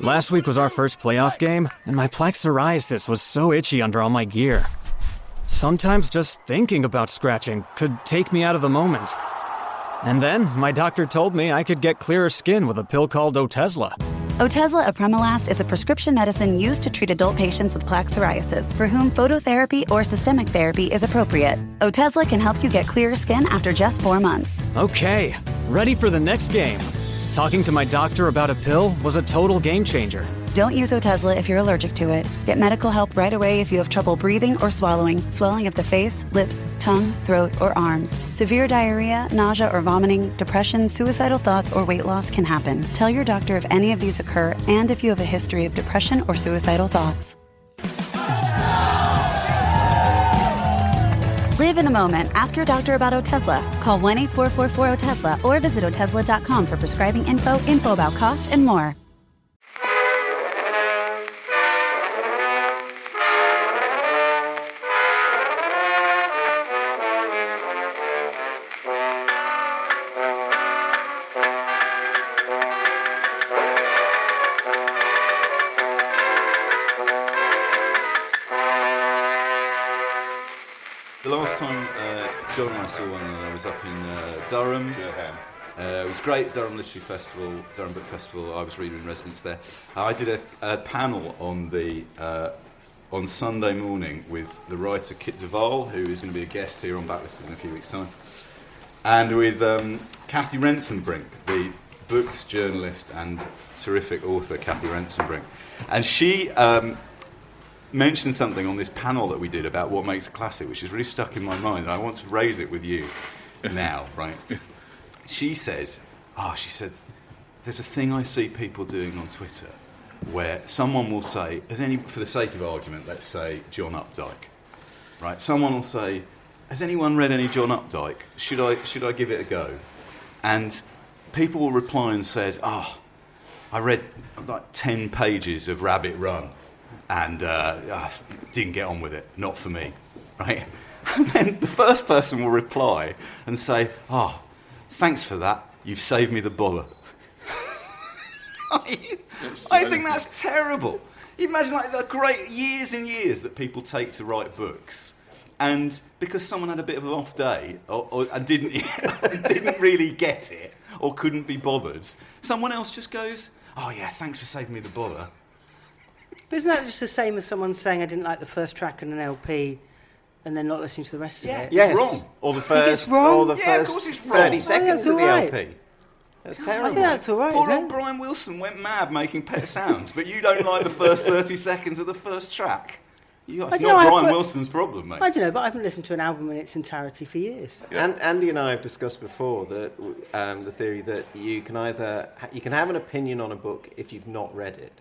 Last week was our first playoff game, and my plaque psoriasis was so itchy under all my gear. Sometimes just thinking about scratching could take me out of the moment. And then my doctor told me I could get clearer skin with a pill called Otezla. Otezla apremilast is a prescription medicine used to treat adult patients with plaque psoriasis for whom phototherapy or systemic therapy is appropriate. Otezla can help you get clearer skin after just 4 months. Okay, ready for the next game. Talking to my doctor about a pill was a total game changer. Don't use Otezla if you're allergic to it. Get medical help right away if you have trouble breathing or swallowing, swelling of the face, lips, tongue, throat, or arms. Severe diarrhea, nausea or vomiting, depression, suicidal thoughts, or weight loss can happen. Tell your doctor if any of these occur and if you have a history of depression or suicidal thoughts. Live in the moment. Ask your doctor about Otezla. Call 1-844-4-OTEZLA or visit Otezla.com for prescribing info about cost, and more. The last time John and I saw one another, I was up in Durham. It was great, Durham Literary Festival, Durham Book Festival. I was reader in residence there. I did a panel on Sunday morning with the writer Kit Duvall, who is going to be a guest here on Backlisted in a few weeks' time, and with Kathy Rensenbrink, the books journalist and terrific author Kathy Rensenbrink. And she mentioned something on this panel that we did about what makes a classic, which is really stuck in my mind, and I want to raise it with you now, right? She said, there's a thing I see people doing on Twitter where someone will say, for the sake of argument, let's say John Updike, right? Someone will say, has anyone read any John Updike? Should I give it a go? And people will reply and say, I read like 10 pages of Rabbit Run, and didn't get on with it, not for me, right? And then the first person will reply and say, thanks for that, you've saved me the bother. I think that's terrible. You imagine like the great years and years that people take to write books, and because someone had a bit of an off day and didn't really get it or couldn't be bothered, someone else just goes, thanks for saving me the bother. But isn't that just the same as someone saying I didn't like the first track on an LP and then not listening to the rest of it? Yeah, it's wrong. Or the first, wrong? or the Yeah, of first course it's 30 wrong. seconds of the LP. That's terrible. I think that's all right, Poor isn't old it? Brian Wilson went mad making Pet Sounds, but you don't like the first 30 seconds of the first track. It's not Brian Wilson's problem, mate. I don't know, but I haven't listened to an album in its entirety for years. Yeah. And Andy and I have discussed before that the theory that you can have an opinion on a book if you've not read it,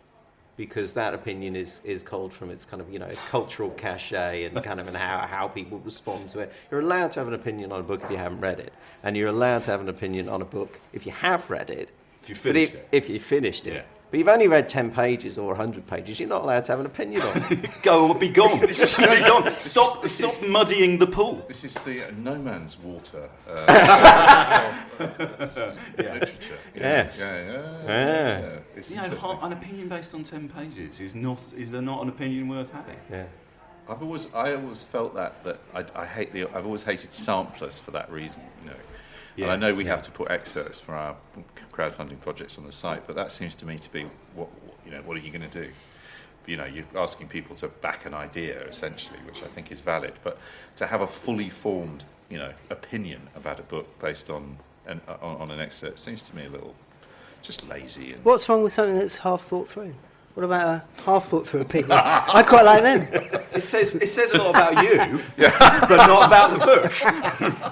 because that opinion is culled from its kind of its cultural cachet and kind of and how people respond to it. You're allowed to have an opinion on a book if you haven't read it, and you're allowed to have an opinion on a book if you have read it. If you finished it. If you finished it. Yeah. But you've only read 10 pages or 100 pages, you're not allowed to have an opinion on it. Be gone. Be gone. Stop muddying the pool. This is the no man's water literature. Yes. Yeah. It's An opinion based on 10 pages is not an opinion worth having. Yeah. I always felt that I've always hated samplers for that reason, Yeah, and I know we have to put excerpts for our crowdfunding projects on the site, but that seems to me to be what are you going to do? You're asking people to back an idea essentially, which I think is valid, but to have a fully formed, opinion about a book based on an excerpt seems to me a little just lazy. And What's wrong with something that's half thought through? What about a half thought through opinion? I quite like them. It says a lot about you, but not about the book.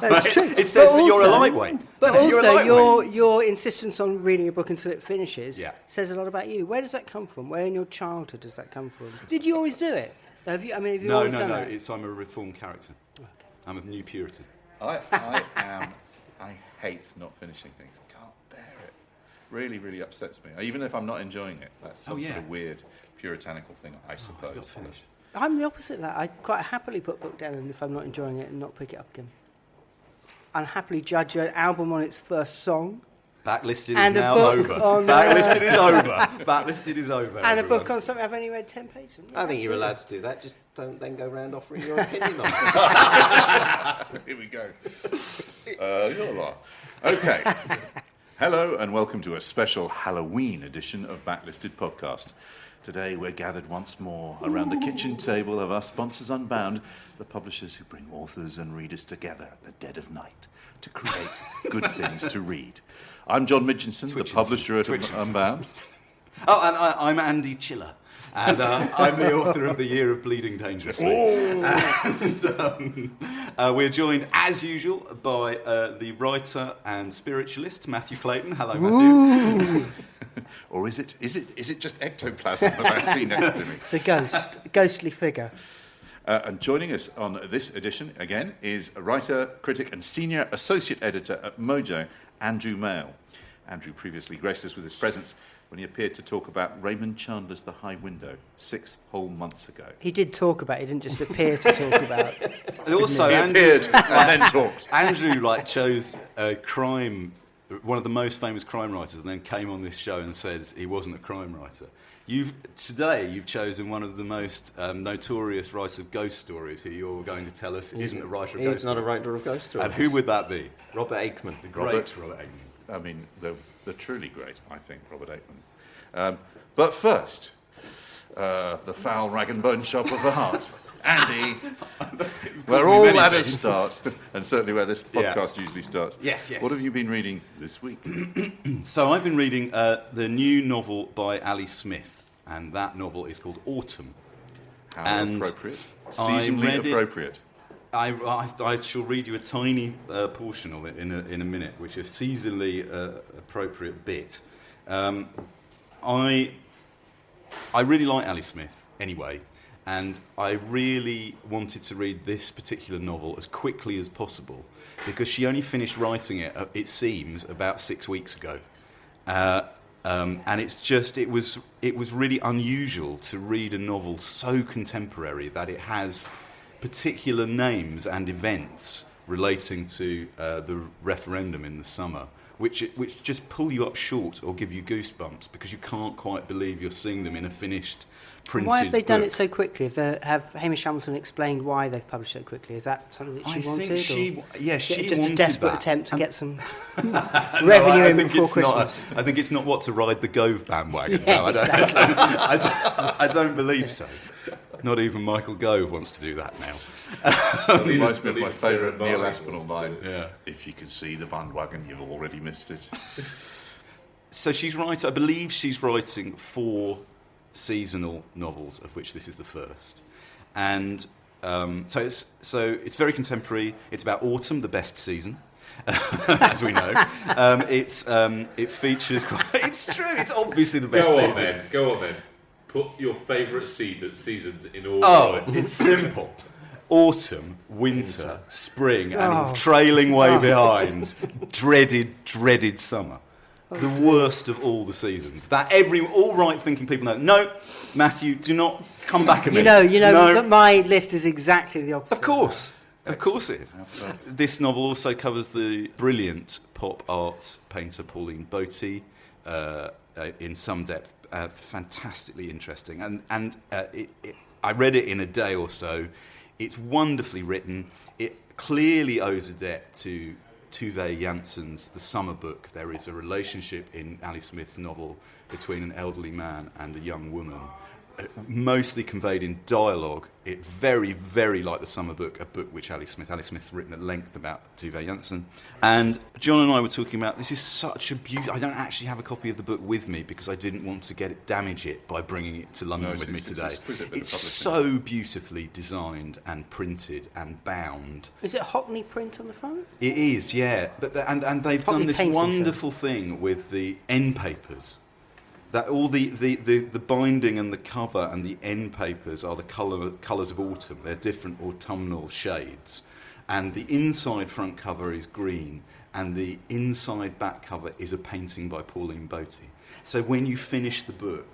That's true. It says that you're a lightweight. But You're a also, lightweight. your insistence on reading a book until it finishes Yeah. says a lot about you. Where does that come from? Where in your childhood does that come from? Did you always do it? Have you always done that? I'm a reformed character. Okay. I'm a new Puritan. I hate not finishing things. Can't bear it. Really, really upsets me. Even if I'm not enjoying it, that's some sort of weird puritanical thing, I suppose. Got finished. I'm the opposite of that. I quite happily put a book down and if I'm not enjoying it and not pick it up again. I'll happily judge an album on its first song. Backlisted And is a now book over. on, Backlisted is over. Backlisted is over. And a everyone. book on something I've only read 10 pages. I think you're allowed to do that. Just don't then go around offering your opinion on it. Here we go. Yola. Okay. Hello and welcome to a special Halloween edition of Backlisted Podcast. Today we're gathered once more around the kitchen table of our sponsors Unbound, the publishers who bring authors and readers together at the dead of night to create good things to read. I'm John Mitchinson, the publisher at Unbound. Oh, and I'm Andy Chiller. And I'm the author of The Year of Bleeding Dangerously. And we're joined, as usual, by the writer and spiritualist, Matthew Clayton. Hello, Matthew. Or is it just ectoplasm that I see next to me? It's a ghostly figure. And joining us on this edition, again, is a writer, critic and senior associate editor at Mojo, Andrew Mail. Andrew previously graced us with his presence when he appeared to talk about Raymond Chandler's The High Window 6 whole months ago. He did talk about it, he didn't just appear to talk about it. Also, He appeared and then talked. Andrew chose a crime, one of the most famous crime writers, and then came on this show and said he wasn't a crime writer. Today you've chosen one of the most notorious writers of ghost stories, who you're going to tell us isn't a writer of ghost stories. He's not a writer of ghost stories. And who would that be? Robert Aickman. The great Robert Aickman. I mean, the truly great, I think, Robert Aickman. But first, the foul rag and bone shop of the heart. Andy, where all ladders start, and certainly where this podcast usually starts. Yes. What have you been reading this week? So I've been reading the new novel by Ali Smith, and that novel is called Autumn. How appropriate. Seasonally appropriate. I shall read you a tiny portion of it in a minute, which is seasonally appropriate bit. I really like Ali Smith anyway, and I really wanted to read this particular novel as quickly as possible because she only finished writing it, it seems, about 6 weeks ago. And it was really unusual to read a novel so contemporary that it has particular names and events relating to the referendum in the summer, which just pull you up short or give you goosebumps because you can't quite believe you're seeing them in a finished printed Why have they done book. it so quickly? Have Hamish Hamilton explained why they've published so quickly? Is that something that she wanted? She just wanted a desperate that. attempt to get some revenue in before Christmas. I think it's not what to ride the Gove bandwagon. Yeah, No, I don't believe so. Not even Michael Gove wants to do that now. It reminds me of my favourite Neil Aspinall line. Yeah. If you can see the bandwagon, you've already missed it. So I believe she's writing 4 seasonal novels, of which this is the first. And so it's very contemporary. It's about autumn, the best season, as we know. It features quite... It's true, it's obviously the best season. Go on then. Put your favourite seasons in order. Oh, it's simple. Autumn, winter, spring, and trailing way behind, dreaded summer. The worst of all the seasons. That all right-thinking people know. No, Matthew, do not come back at me. You know No. that my list is exactly the opposite. Of course it is. This novel also covers the brilliant pop art painter Pauline Botti in some depth. Fantastically interesting. And I read it in a day or so. It's wonderfully written. It clearly owes a debt to Tove Jansson's The Summer Book. There is a relationship in Ali Smith's novel between an elderly man and a young woman, mostly conveyed in dialogue. It very, very like The Summer Book, a book which Ali Smith's written at length about Tove Jansson. And John and I were talking about, this is such a beautiful... I don't actually have a copy of the book with me because I didn't want to damage it by bringing it to London with me today. It's so beautifully designed and printed and bound. Is it Hockney print on the front? It is, yeah. And they've done this wonderful thing with the end papers. That all the binding and the cover and the end papers are the colours of autumn. They're different autumnal shades. And the inside front cover is green, and the inside back cover is a painting by Pauline Botti. So when you finish the book,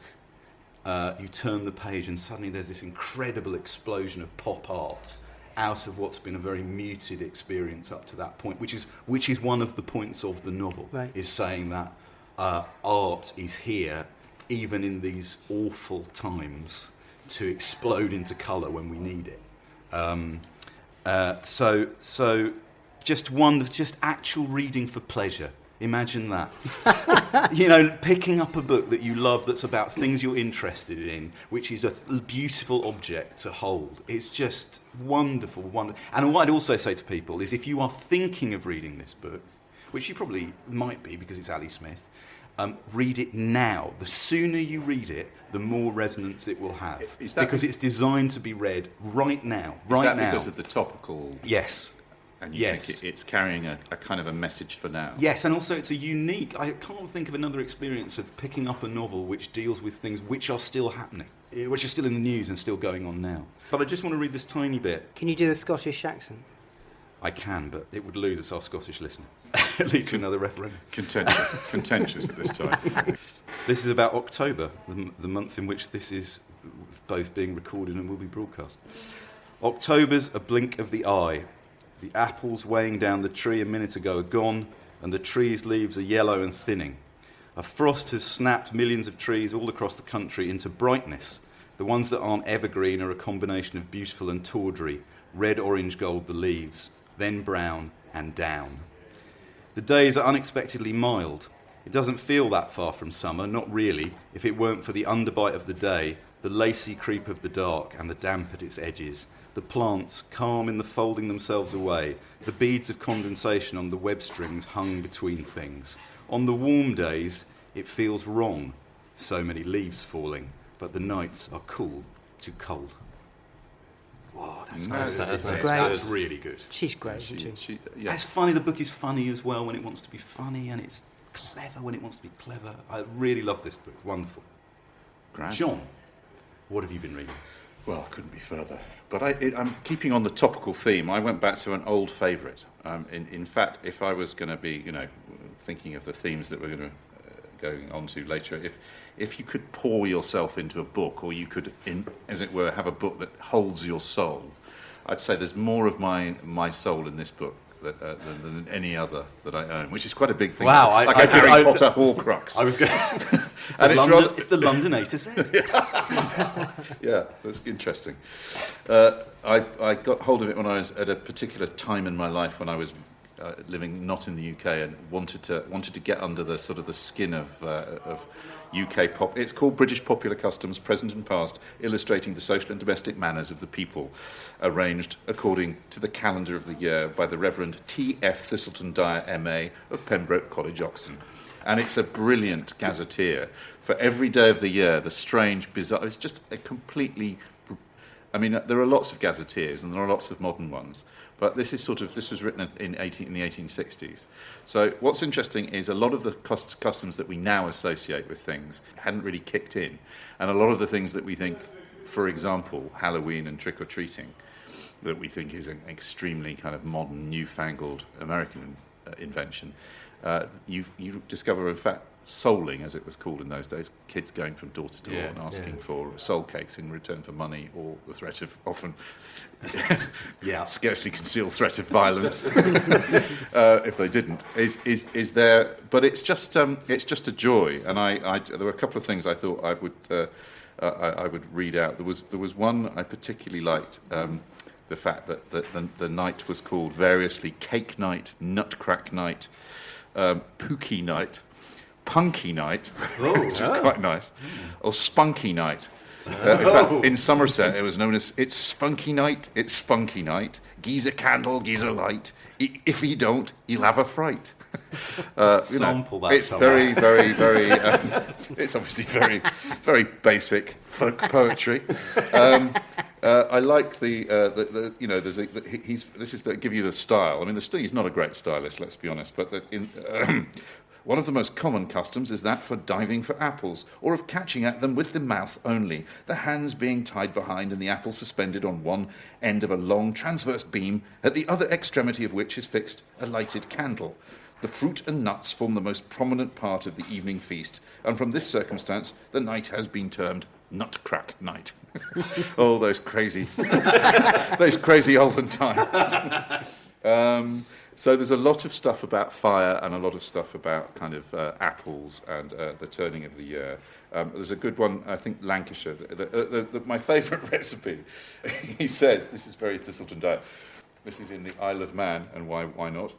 you turn the page and suddenly there's this incredible explosion of pop art out of what's been a very muted experience up to that point, which is one of the points of the novel, right. is saying that art is here, even in these awful times, to explode into colour when we need it. So just actual reading for pleasure. Imagine that. Picking up a book that you love that's about things you're interested in, which is a beautiful object to hold. It's just wonderful, wonderful. And what I'd also say to people is if you are thinking of reading this book, which you probably might be because it's Ali Smith, read it now. The sooner you read it, the more resonance it will have. Because it's designed to be read right now. Is that because of the topical? Yes. And you think it's carrying a kind of a message for now? Yes, and also it's a unique... I can't think of another experience of picking up a novel which deals with things which are still happening, which are still in the news and still going on now. But I just want to read this tiny bit. Can you do a Scottish accent? I can, but it would lose us our Scottish listener. Lead to another referendum. Contentious at this time. This is about October, the month in which this is both being recorded and will be broadcast. October's a blink of the eye. The apples weighing down the tree a minute ago are gone, and the tree's leaves are yellow and thinning. A frost has snapped millions of trees all across the country into brightness. The ones that aren't evergreen are a combination of beautiful and tawdry, red, orange, gold the leaves, then brown and down. The days are unexpectedly mild. It doesn't feel that far from summer, not really, if it weren't for the underbite of the day, the lacy creep of the dark and the damp at its edges. The plants, calm in the folding themselves away, the beads of condensation on the web strings hung between things. On the warm days, it feels wrong, so many leaves falling, but the nights are cool to cold. Wow, that's great. That's really good. She's great, isn't she? Yeah. It's funny, the book is funny as well when it wants to be funny, and it's clever when it wants to be clever. I really love this book, wonderful. Grand. John, what have you been reading? Well, I couldn't be further. But I'm keeping on the topical theme. I went back to an old favourite. In fact, if I was going to be, thinking of the themes that we're going to go on to later, if you could pour yourself into a book, or you could, as it were, have a book that holds your soul, I'd say there's more of my soul in this book than any other that I own, which is quite a big thing. Wow, like a Harry Potter Horcrux. I was going. It's the London A to Z. Yeah, that's interesting. I got hold of it when I was at a particular time in my life when I was living not in the UK and wanted to get under the sort of the skin of UK pop. It's called British Popular Customs, Present and Past, illustrating the social and domestic manners of the people, arranged according to the calendar of the year by the Reverend T.F. Thiselton Dyer, M.A. of Pembroke College, Oxon. And it's a brilliant gazetteer for every day of the year, the strange, bizarre... It's just a completely... I mean, there are lots of gazetteers and there are lots of modern ones, but this was written in the 1860s. So what's interesting is a lot of the customs that we now associate with things hadn't really kicked in. And a lot of the things that we think, for example, Halloween and trick-or-treating, that we think is an extremely kind of modern, newfangled American invention, you discover, in fact, souling, as it was called in those days, kids going from door to door and asking for soul cakes in return for money, or the threat of often scarcely concealed threat of violence if they didn't, is there. But it's just a joy. And there were a couple of things I thought I would read out. There was one I particularly liked. The fact that the night was called variously Cake Night, Nutcrack Night, Pookie Night, Punky Night, which is quite nice, or Spunky Night. In fact, in Somerset, it was known as It's Spunky Night, It's Spunky Night, Geezer candle, geezer light, if he don't, he'll have a fright. Sample that it's somewhere. very, very, it's obviously very, very basic folk poetry. I like this is to give you the style. I mean, he's not a great stylist, let's be honest, but one of the most common customs is that for diving for apples, or of catching at them with the mouth only, the hands being tied behind and the apple suspended on one end of a long transverse beam, at the other extremity of which is fixed a lighted candle. The fruit and nuts form the most prominent part of the evening feast, and from this circumstance the night has been termed Nutcrack Night. Oh, those crazy olden times. So there's a lot of stuff about fire and a lot of stuff about kind of apples and the turning of the year. There's a good one, I think, Lancashire. My favourite recipe, he says, this is very Thiselton Dyer. This is in the Isle of Man, and why not?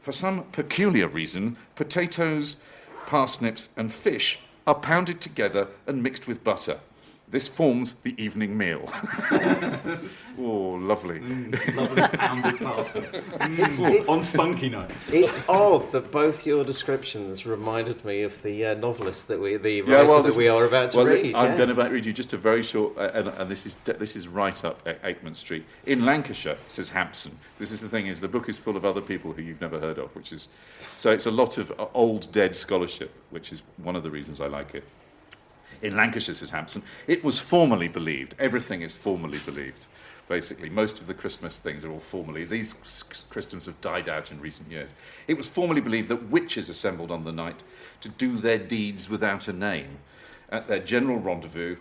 For some peculiar reason, potatoes, parsnips and fish are pounded together and mixed with butter. This forms the evening meal. Oh, lovely. Lovely pounded parsnip. On spunky night. It's odd that both your descriptions reminded me of the novelist that we are about to read. I'm going to read you just a very short, and this is right up at Aickman Street in Lancashire. Says Hampson. This is the thing: is the book is full of other people who you've never heard of, so it's a lot of old dead scholarship, which is one of the reasons I like it. In Lancashire, says Hampson, it was formally believed. Everything is formally believed. Basically, most of the Christmas things are all formally. These customs have died out in recent years. It was formally believed that witches assembled on the night to do their deeds without a name at their general rendezvous,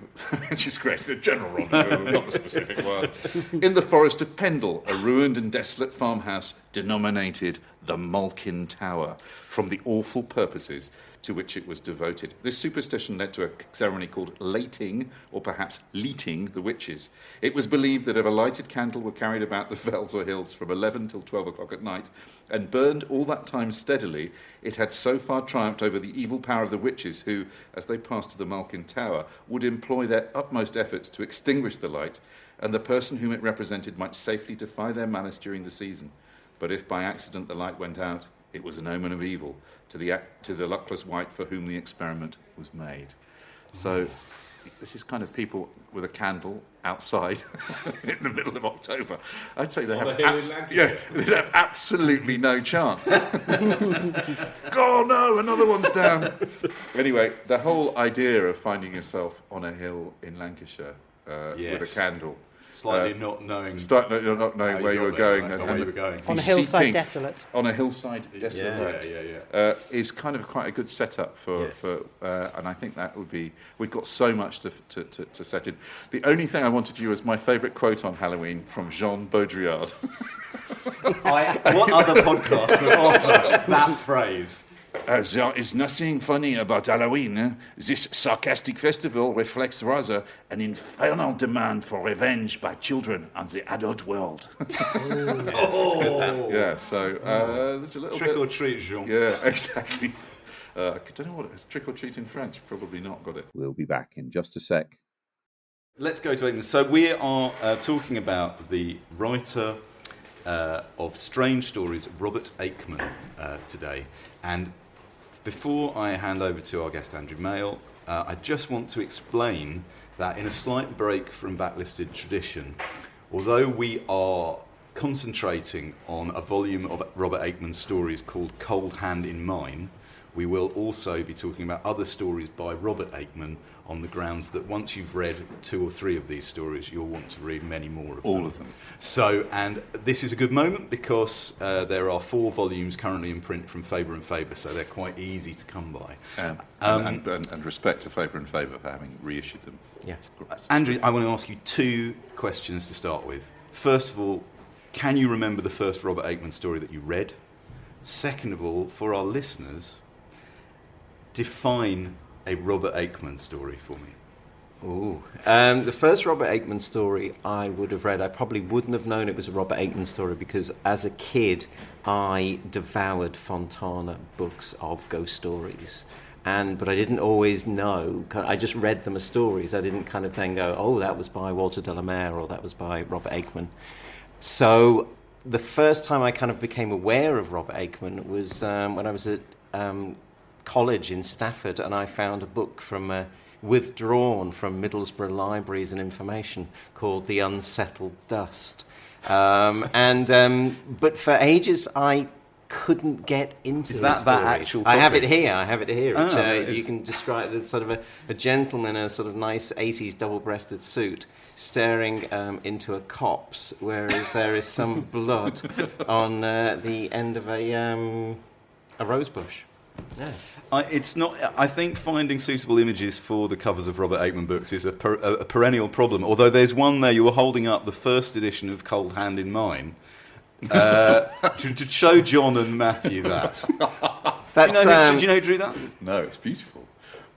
which is great, the general rendezvous, not the specific one, in the forest of Pendle, a ruined and desolate farmhouse denominated the Malkin Tower, from the awful purposes to which it was devoted. This superstition led to a ceremony called lating, or perhaps leeting the witches. It was believed that if a lighted candle were carried about the fells or hills from 11 till 12 o'clock at night, and burned all that time steadily, it had so far triumphed over the evil power of the witches who, as they passed to the Malkin Tower, would employ their utmost efforts to extinguish the light, and the person whom it represented might safely defy their malice during the season. But if by accident the light went out, it was an omen of evil to the luckless wight for whom the experiment was made. So this is kind of people with a candle outside in the middle of October. I'd say they have absolutely no chance. Oh no, another one's down. Anyway, the whole idea of finding yourself on a hill in Lancashire with a candle. Slightly not knowing where you were going. On a hillside desolate. On a hillside desolate. Is kind of quite a good setup for and I think that would be. We've got so much to set in. The only thing I wanted to use as my favourite quote on Halloween from Jean Baudrillard. What other podcast would offer that phrase? There is nothing funny about Halloween. This sarcastic festival reflects rather an infernal demand for revenge by children on the adult world. Yeah, so there's a little trick bit... or treat, Jean. Yeah, exactly. I don't know what it is. Trick or treat in French. Probably not. Got it. We'll be back in just a sec. Let's go to Aickman. So we are talking about the writer of Strange Stories, Robert Aickman, today. And before I hand over to our guest, Andrew Mail, I just want to explain that in a slight break from backlisted tradition, although we are concentrating on a volume of Robert Aickman's stories called Cold Hand in Mine, we will also be talking about other stories by Robert Aickman on the grounds that once you've read 2 or 3 of these stories, you'll want to read many more of them. All of them. So, and this is a good moment because there are 4 volumes currently in print from Faber and Faber, so they're quite easy to come by. And respect to Faber and Faber for having reissued them. Yes. Andrew, I want to ask you 2 questions to start with. First of all, can you remember the first Robert Aickman story that you read? Second of all, for our listeners, define a Robert Aickman story for me. Ooh. The first Robert Aickman story I would have read, I probably wouldn't have known it was a Robert Aickman story because as a kid I devoured Fontana books of ghost stories. But I didn't always know. I just read them as stories. I didn't kind of then go, oh, that was by Walter de la Mare or that was by Robert Aickman. So the first time I kind of became aware of Robert Aickman was when I was at college in Stafford, and I found a book from withdrawn from Middlesbrough Libraries and Information called The Unsettled Dust. But for ages I couldn't get into Is that actual copy? I have it here. Oh, you can describe it as sort of a gentleman in a sort of nice 80s double-breasted suit staring into a copse, whereas there is some blood on the end of a rose bush. Yeah. It's not. I think finding suitable images for the covers of Robert Aickman books is a perennial problem. Although there's one there, you were holding up the first edition of Cold Hand in Mine to show John and Matthew that. That's, do you know who drew that? No, it's beautiful.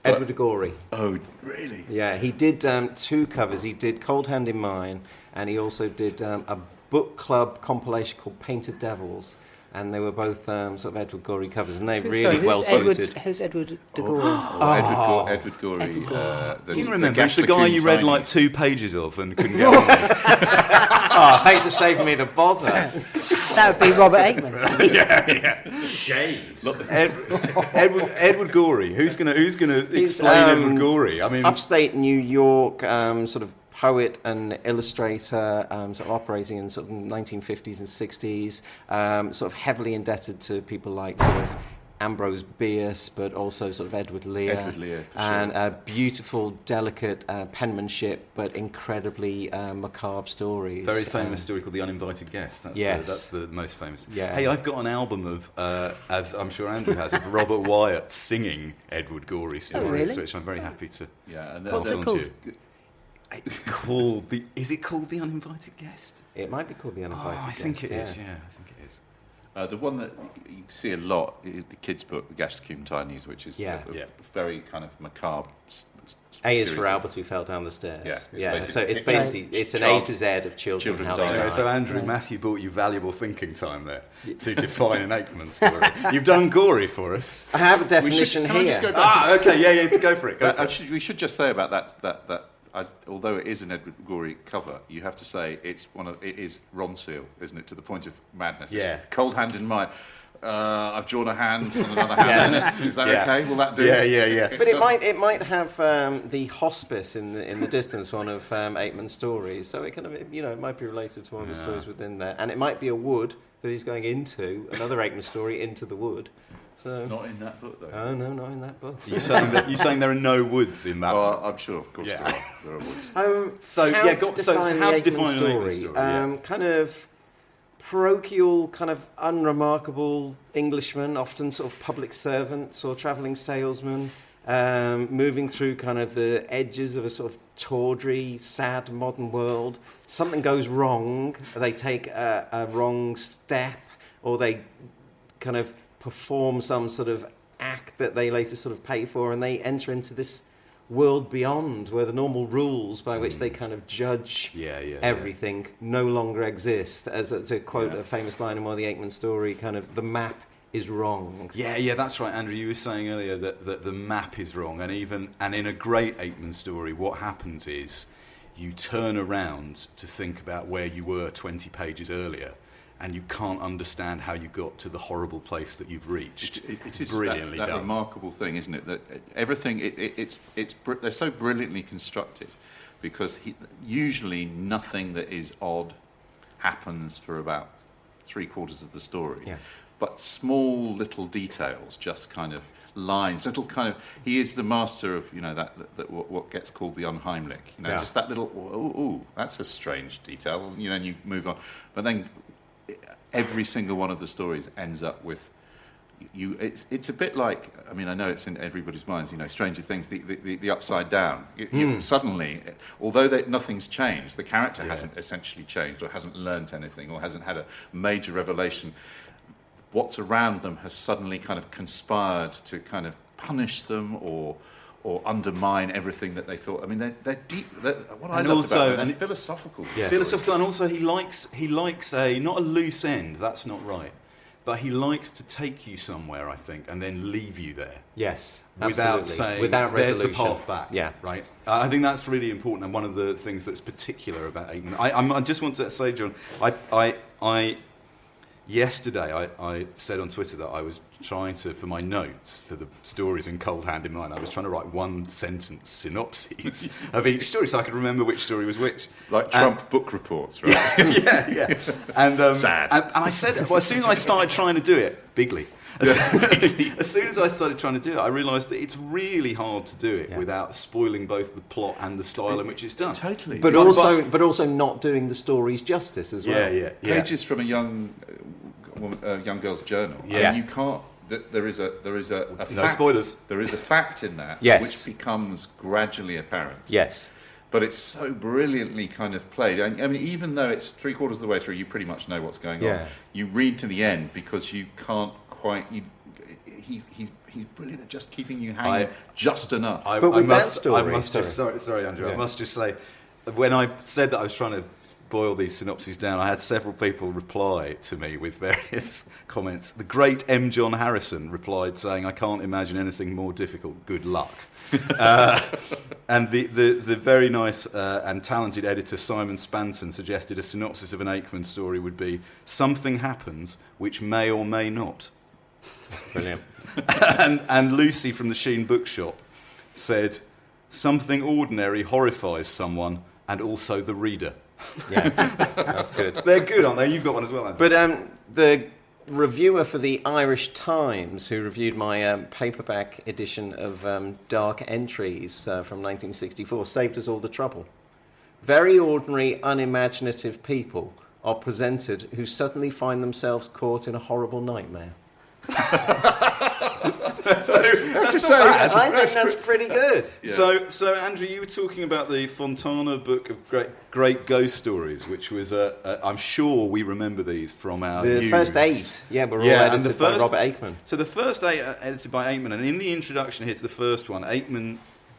Edward Gorey. Oh, really? Yeah, he did 2 covers. He did Cold Hand in Mine, and he also did a book club compilation called Painted Devils. And they were both sort of Edward Gorey covers, and they're really well suited. Who's Edward de Gorey? Edward Gorey. You remember, it's the guy you read like 2 pages of and couldn't get on with. Thanks for saving me the bother. That would be Robert Aickman. Yeah. Shade. Look, Edward Gorey. Who's gonna explain Edward Gorey? I mean, upstate New York, sort of poet and illustrator, sort of operating in sort of 1950s and 60s, sort of heavily indebted to people like sort of Ambrose Bierce, but also sort of Edward Lear. Edward Lear, for and sure. Beautiful, delicate penmanship, but incredibly macabre stories. very famous story called The Uninvited Guest. That's the most famous. Yeah. Hey, I've got an album of, as I'm sure Andrew has, of Robert Wyatt singing Edward Gorey stories, really? which I'm very happy to Yeah, and pass What's it on called? to you. It's called the. Is it called The Uninvited Guest? It might be called The Uninvited I Guest. think it is. Yeah, I think it is. The one that you see a lot is the kids' book, The Gashtacoon Tinies, which is Yeah. a very kind of macabre. A is series for of- Albert who fell down the stairs. Yeah, it's So it's basically basically it's an A to Z of children how they dying. die. Okay, so Andrew, Matthew bought you valuable thinking time there to define an Aikman story. You've done Gorey for us. I have a definition Can I just go here. back Okay, yeah, go for it. Go for it. we should just say about that although it is an Edward Gorey cover, you have to say it is Ron Seal, isn't it? To the point of madness. Yeah. It's Cold Hand in Mine. I've drawn a hand on another hand. Is that okay? Will that do? Yeah. But it might have the hospice in the distance, one of Aikman's stories. So it kind of it might be related to one of the stories within there, and it might be a wood that he's going into another Aikman story into the wood. So Not in that book, though. oh no, not in that book. You're saying there are no woods in that. Oh, I'm sure, of course, Yeah. there are woods. So, how yeah, to so define how the to define an Aikman Aikman story, yeah. Kind of parochial, kind of unremarkable Englishman, often sort of public servants or travelling salesmen, moving through kind of the edges of a sort of tawdry, sad modern world. Something goes wrong, they take a wrong step, or they kind of perform some sort of act that they later sort of pay for, and they enter into this world beyond where the normal rules by which they kind of judge everything no longer exist. As to quote a famous line in one of the Aikman story, kind of the map is wrong. Yeah, that's right, Andrew. You were saying earlier that the map is wrong, and in a great Aikman story, what happens is you turn around to think about where you were 20 pages earlier, and you can't understand how you got to the horrible place that you've reached. It is brilliantly that done. remarkable thing, isn't it? That everything they're so brilliantly constructed, because usually nothing that is odd happens for about 3/4 of the story. Yeah. But small little details, just kind of lines, little kind of. He is the master of that what gets called the unheimlich. Just that little. Oh, that's a strange detail. And you move on, but then. Every single one of the stories ends up with you. It's a bit like, I mean, I know it's in everybody's minds. Stranger Things, the upside down. Suddenly, although nothing's changed, the character hasn't essentially changed, or hasn't learnt anything, or hasn't had a major revelation. What's around them has suddenly kind of conspired to kind of punish them or undermine everything that they thought. I mean, they're deep. What I love about them, they're philosophical. Yeah. Philosophical, and also he likes not a loose end. That's not right, but he likes to take you somewhere, I think, and then leave you there. Yes, Without absolutely. saying, without there's the resolution. path back. Yeah. Right. I think that's really important, and one of the things that's particular about Aickman. I just want to say, John, yesterday I said on Twitter that I was trying to, for my notes for the stories in Cold Hand in Mine, I was trying to write 1-sentence synopses of each story so I could remember which story was which. Like Trump book reports, right? Yeah. And sad. And I said, as soon as I started trying to do it, bigly. As soon as I started trying to do it, I realised that it's really hard to do it without spoiling both the plot and the style in which it's done. Totally. But also not doing the stories justice as well. Yeah. Pages from a young girl's journal. Yeah. I mean, you can't. there is a No fact, spoilers. There is a fact in that Yes. which becomes gradually apparent. Yes. But it's so brilliantly kind of played. I mean, even though it's 3/4 of the way through, you pretty much know what's going on. You read to the end because you can't quite. He's brilliant at just keeping you hanging just enough. But with that story, sorry, Andrew. I must just say, when I said that I was trying to boil these synopses down, I had several people reply to me with various comments. The great M. John Harrison replied saying, "I can't imagine anything more difficult. Good luck." And the very nice and talented editor Simon Spanton suggested a synopsis of an Aickman story would be, "Something happens which may or may not." Brilliant. and Lucy from the Sheen Bookshop said, "Something ordinary horrifies someone and also the reader." Yeah, that's good. They're good, aren't they? You've got one as well, Andrew. But the reviewer for the Irish Times, who reviewed my paperback edition of Dark Entries from 1964, saved us all the trouble. Very ordinary, unimaginative people are presented who suddenly find themselves caught in a horrible nightmare. I think that's pretty good. Yeah. So Andrew, you were talking about the Fontana book of great ghost stories, which was I'm sure we remember these from our the youths. first 8, but we're all edited by Robert Aickman. So the first 8 are edited by Aickman, and in the introduction here to the first one, Aickman.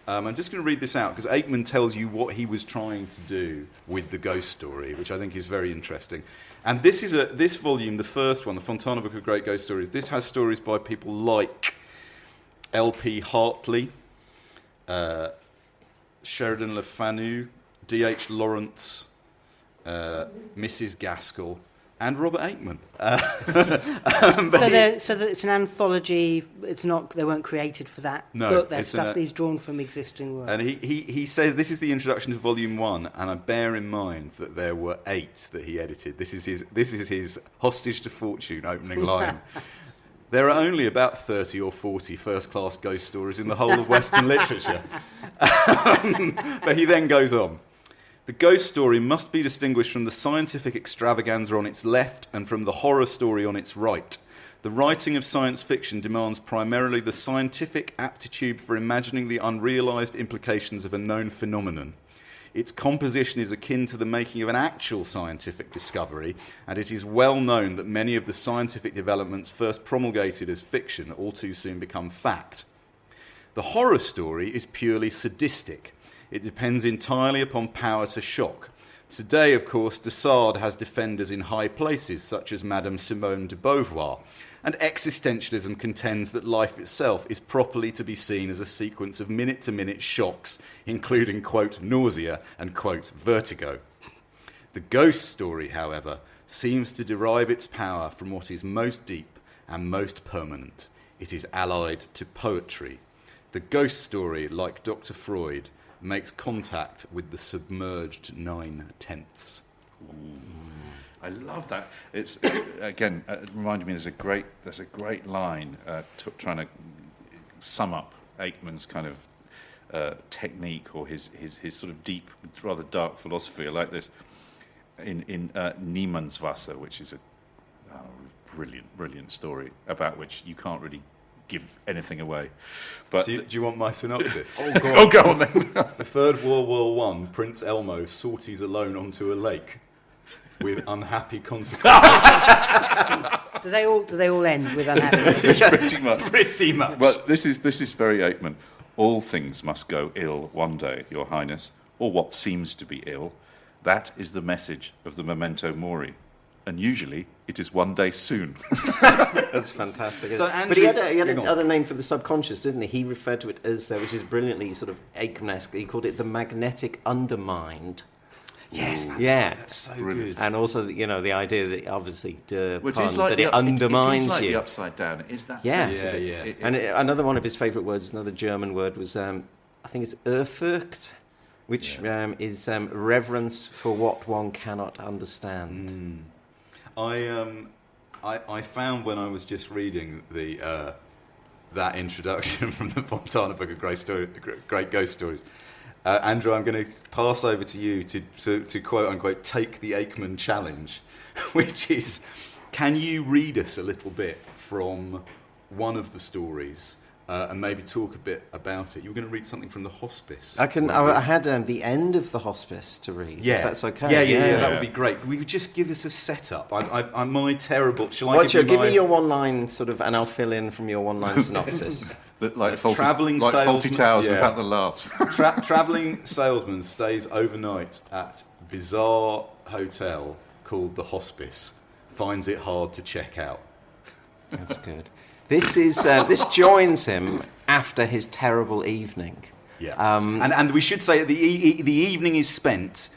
I'm just going to read this out because Aickman tells you what he was trying to do with the ghost story, which I think is very interesting. And this is this volume, the first one, the Fontana Book of Great Ghost Stories. This has stories by people like L.P. Hartley, Sheridan Le Fanu, D.H. Lawrence, Mrs. Gaskell, and Robert Aickman. So it's an anthology. It's not. They weren't created for that book. There's stuff he's drawn from existing work. And he says this is the introduction to Volume 1, and I bear in mind that there were 8 that he edited. This is his hostage to fortune opening line. There are only about 30 or 40 first-class ghost stories in the whole of Western literature. But he then goes on. The ghost story must be distinguished from the scientific extravaganza on its left and from the horror story on its right. The writing of science fiction demands primarily the scientific aptitude for imagining the unrealized implications of a known phenomenon. Its composition is akin to the making of an actual scientific discovery, and it is well known that many of the scientific developments first promulgated as fiction all too soon become fact. The horror story is purely sadistic. It depends entirely upon power to shock. Today, of course, de Sade has defenders in high places, such as Madame Simone de Beauvoir, and existentialism contends that life itself is properly to be seen as a sequence of minute-to-minute shocks, including, quote, nausea and, quote, vertigo. The ghost story, however, seems to derive its power from what is most deep and most permanent. It is allied to poetry. The ghost story, like Dr. Freud, makes contact with the submerged 9/10. I love that. It's again it reminded me. There's a great line trying to sum up Aickman's kind of technique or his sort of deep, rather dark philosophy. I like this in Niemandswasser, which is a brilliant story about which you can't really give anything away. But do you want my synopsis? Go on then. The Third World War I, Prince Elmo sorties alone onto a lake with unhappy consequences. Do they all end with unhappy? Pretty much. Pretty much. Well, this is very Aickman. All things must go ill one day, Your Highness, or what seems to be ill. That is the message of the memento mori. And usually it is one day soon. That's fantastic. So Andrew, but he had another name for the subconscious, didn't he? He referred to it as, which is brilliantly sort of Aickman-esque, he called it the magnetic undermined. Yes, that's so brilliant. good. And also, the idea that obviously, which pun, is like that it undermines it is like you. the upside down. Is that Yeah. sense of it? Yeah. And another one of his favourite words, another German word, was, I think it's Ehrfurcht, which is reverence for what one cannot understand. I found when I was just reading that introduction from the Fontana Book of Great Ghost Stories, Andrew, I'm going to pass over to you to quote unquote take the Aickman challenge, which is, can you read us a little bit from one of the stories and maybe talk a bit about it. You were going to read something from the hospice. I had the end of the hospice to read. Yeah, if that's okay. Yeah. That would be great. We would just give us a setup. I'm my terrible. Shall I give me your one-line sort of, and I'll fill in from your one-line synopsis. Like faulty salesman, towers without the laughs. Travelling salesman stays overnight at bizarre hotel called the Hospice. Finds it hard to check out. That's good. This joins him after his terrible evening. Yeah, and we should say the evening is spent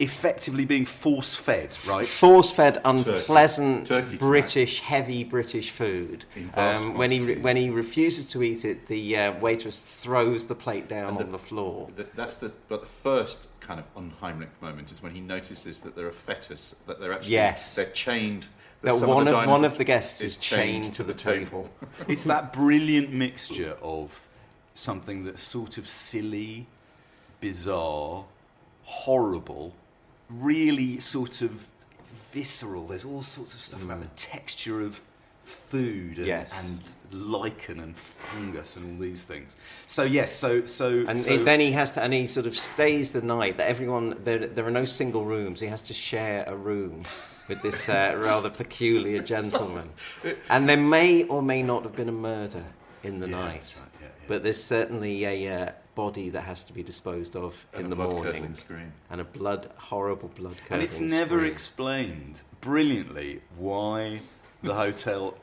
effectively being force-fed, right? Force-fed, unpleasant Turkey heavy British food. When he refuses to eat it, the waitress throws the plate down on the floor. But the first kind of unheimlich moment is when he notices that there are fetus, that they're actually they're chained. That one of the guests is chained to the table. It's that brilliant mixture of something that's sort of silly, bizarre, horrible, really sort of visceral. There's all sorts of stuff about the texture of food and lichen and fungus and all these things. So then he has to, and he sort of stays the night. That everyone there are no single rooms. He has to share a room with this rather peculiar gentleman. And there may or may not have been a murder in the night. Right, but there's certainly a body that has to be disposed of in the morning. And a horrible blood curdling And it's never explained brilliantly why the hotel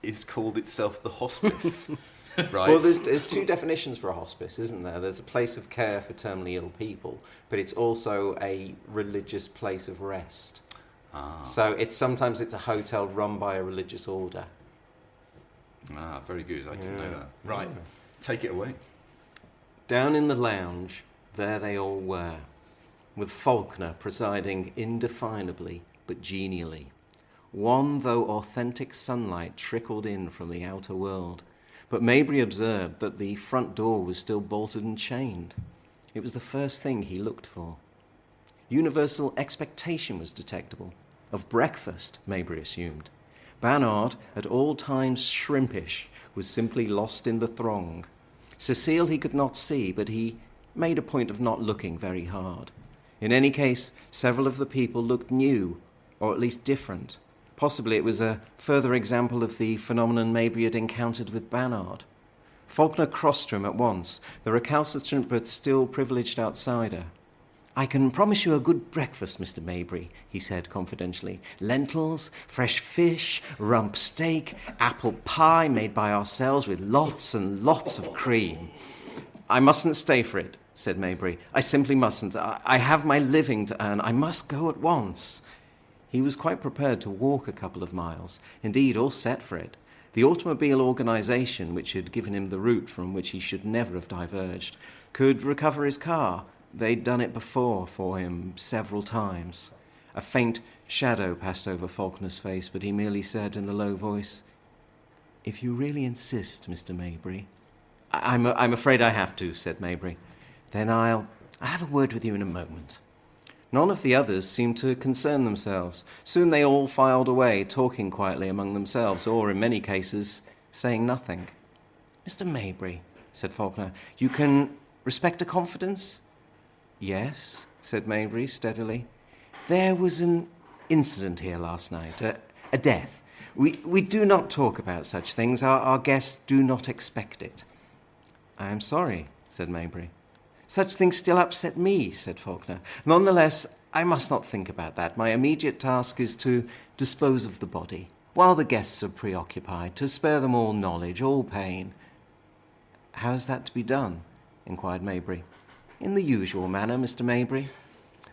is called itself the Hospice. Right. Well, there's two definitions for a hospice, isn't there? There's a place of care for terminally ill people, but it's also a religious place of rest. So sometimes it's a hotel run by a religious order. Very good. I didn't know that. Right, take it away. Down in the lounge, there they all were, with Faulkner presiding indefinably but genially. Wan though authentic sunlight trickled in from the outer world, but Mabry observed that the front door was still bolted and chained. It was the first thing he looked for. Universal expectation was detectable. Of breakfast, Mabry assumed. Bannard, at all times shrimpish, was simply lost in the throng. Cecile he could not see, but he made a point of not looking very hard. In any case, several of the people looked new, or at least different. Possibly it was a further example of the phenomenon Mabry had encountered with Bannard. Faulkner crossed to him at once, the recalcitrant but still privileged outsider. "I can promise you a good breakfast, Mr. Mabry," he said confidentially. "Lentils, fresh fish, rump steak, apple pie made by ourselves with lots and lots of cream." "I mustn't stay for it," said Mabry. "I simply mustn't. I have my living to earn. I must go at once." He was quite prepared to walk a couple of miles, indeed all set for it. The automobile organisation, which had given him the route from which he should never have diverged, could recover his car. They'd done it before for him several times. A faint shadow passed over Faulkner's face, but he merely said in a low voice, "If you really insist, Mr. Mabry." I'm afraid I have to," said Mabry. "Then I'll have a word with you in a moment." None of the others seemed to concern themselves. Soon they all filed away, talking quietly among themselves, or, in many cases, saying nothing. "Mr. Mabry," said Faulkner, "you can respect a confidence?" "Yes," said Mabry steadily. "There was an incident here last night, a death. We do not talk about such things. Our guests do not expect it." "I am sorry," said Mabry. "Such things still upset me," said Faulkner. "Nonetheless, I must not think about that. My immediate task is to dispose of the body, while the guests are preoccupied, to spare them all knowledge, all pain." "How is that to be done?" inquired Mabry. "In the usual manner, Mr. Mabry.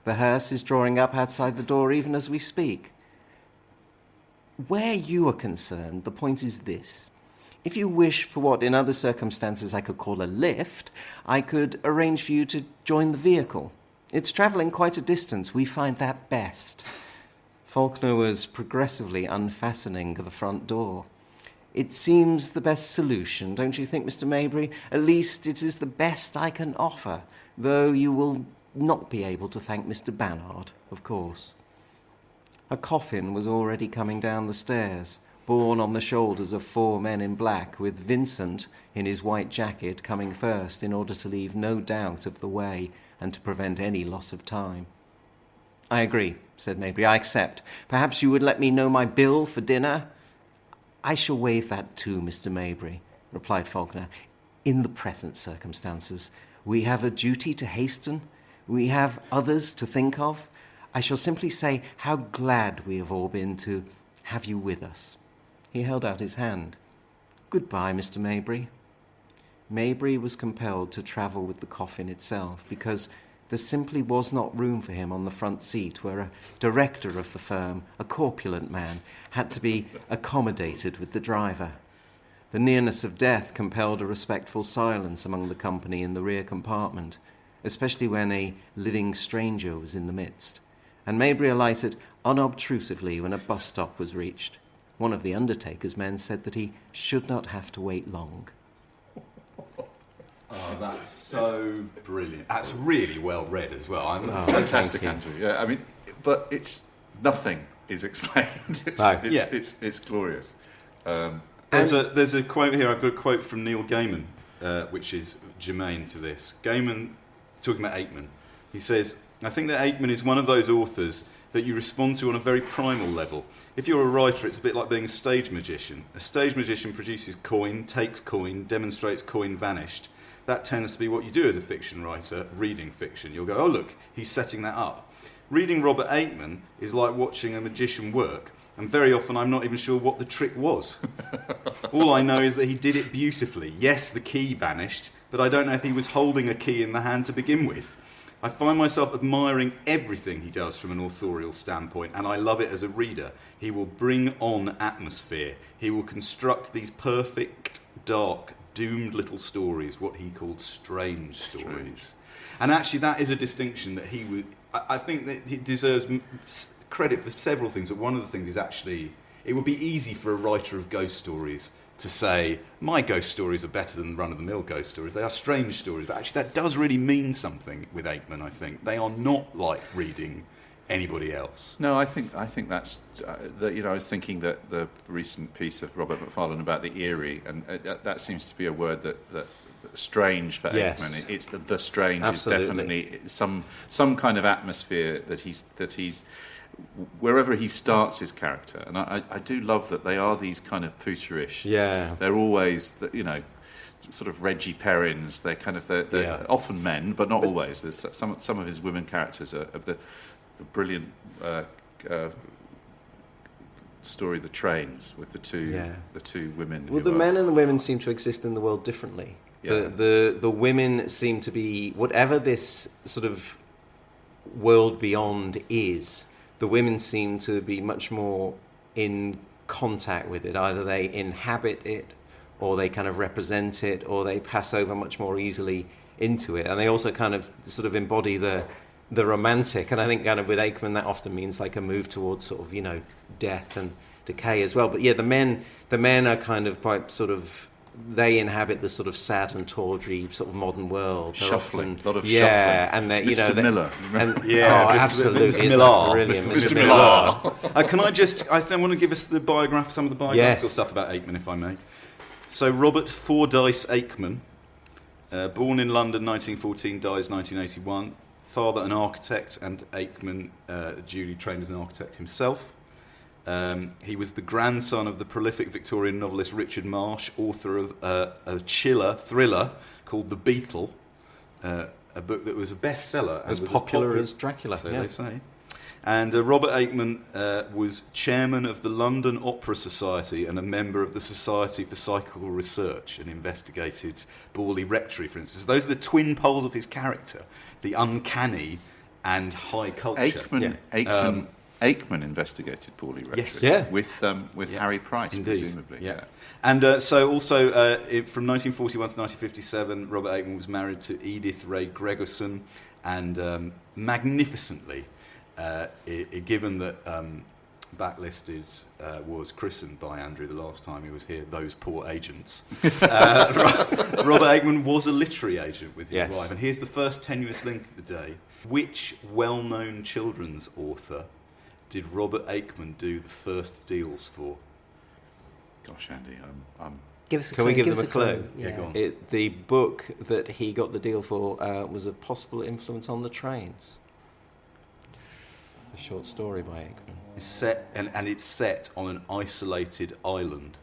The hearse is drawing up outside the door even as we speak. Where you are concerned, the point is this. If you wish for what in other circumstances I could call a lift, I could arrange for you to join the vehicle. It's travelling quite a distance. We find that best." Faulkner was progressively unfastening the front door. "It seems the best solution, don't you think, Mr. Mabry? At least it is the best I can offer, though you will not be able to thank Mr. Bannard, of course." A coffin was already coming down the stairs. borne on the shoulders of 4 men in black, with Vincent in his white jacket coming first in order to leave no doubt of the way and to prevent any loss of time. "I agree," said Mabry. "I accept. Perhaps you would let me know my bill for dinner?" "I shall waive that too, Mr. Mabry," replied Faulkner. "In the present circumstances, we have a duty to hasten. We have others to think of. I shall simply say how glad we have all been to have you with us." He held out his hand. "Goodbye, Mr. Mabry." Mabry was compelled to travel with the coffin itself because there simply was not room for him on the front seat, where a director of the firm, a corpulent man, had to be accommodated with the driver. The nearness of death compelled a respectful silence among the company in the rear compartment, especially when a living stranger was in the midst, and Mabry alighted unobtrusively when a bus stop was reached. One of the undertaker's men said that he should not have to wait long. Oh, that's so brilliant. That's really well read as well. Fantastic, Andrew. Yeah, I mean, but nothing is explained. It's glorious. There's a quote here. I've got a quote from Neil Gaiman, which is germane to this. Gaiman is talking about Aickman. He says, "I think that Aickman is one of those authors that you respond to on a very primal level. If you're a writer, it's a bit like being a stage magician. A stage magician produces coin, takes coin, demonstrates coin vanished. That tends to be what you do as a fiction writer, reading fiction. You'll go, oh, look, he's setting that up. Reading Robert Aickman is like watching a magician work, and very often I'm not even sure what the trick was. All I know is that he did it beautifully. Yes, the key vanished, but I don't know if he was holding a key in the hand to begin with. I find myself admiring everything he does from an authorial standpoint, and I love it as a reader. He will bring on atmosphere. He will construct these perfect, dark, doomed little stories, what he called strange stories. And actually that is a distinction that he would... I think that he deserves credit for several things, but one of the things is actually... It would be easy for a writer of ghost stories to say, my ghost stories are better than run-of-the-mill ghost stories. They are strange stories, but actually that does really mean something with Aickman, I think. They are not like reading anybody else. No, I think that's I was thinking that the recent piece of Robert Macfarlane about the eerie, and that seems to be a word that strange for Aickman. It's the strange. Absolutely. Is definitely some kind of atmosphere that he's wherever he starts his character, and I do love that they are these kind of pooterish. Yeah, they're always sort of Reggie Perrins. They're often men, but not always. There's some of his women characters are of the brilliant story, The Trains, with the two women. Well, the men and the women seem to exist in the world differently. Yeah. The women seem to be, whatever this sort of world beyond is, the women seem to be much more in contact with it. Either they inhabit it, or they kind of represent it, or they pass over much more easily into it. And they also kind of sort of embody the romantic, and I think kind of with Aickman that often means like a move towards sort of death and decay as well. But yeah, the men are kind of quite sort of, they inhabit the sort of sad and tawdry sort of modern world. They're shuffling, a lot of shuffling. And Mr. Miller. Absolutely, Mr. Miller. Brilliant, Mr. Miller. Can I want to give us some of the biographical stuff about Aickman, if I may. So Robert Fordyce Aickman, born in London 1914, dies 1981. Father an architect, and Aickman duly trained as an architect himself. He was the grandson of the prolific Victorian novelist Richard Marsh, author of a chiller thriller called The Beetle, a book that was a bestseller. As popular as Dracula, so they say. And Robert Aickman was chairman of the London Opera Society and a member of the Society for Psychical Research, and investigated Borley Rectory, for instance. Those are the twin poles of his character, the uncanny and high culture. Aickman investigated Borley Rectory. Yes. With Harry Price, indeed. Presumably. Yeah. And so also from 1941 to 1957, Robert Aickman was married to Edith Ray Gregerson, and magnificently, given that Backlisted was christened by Andrew the last time he was here, Those Poor Agents, Robert Aickman was a literary agent with his wife. And here's the first tenuous link of the day. Which well-known children's author did Robert Aickman do the first deals for? Gosh, Andy, I'm Give us a Can clue. we give us them a clue? Yeah, go on. The book that he got the deal for was a possible influence on the trains. A short story by Aickman. It's set, and it's set on an isolated island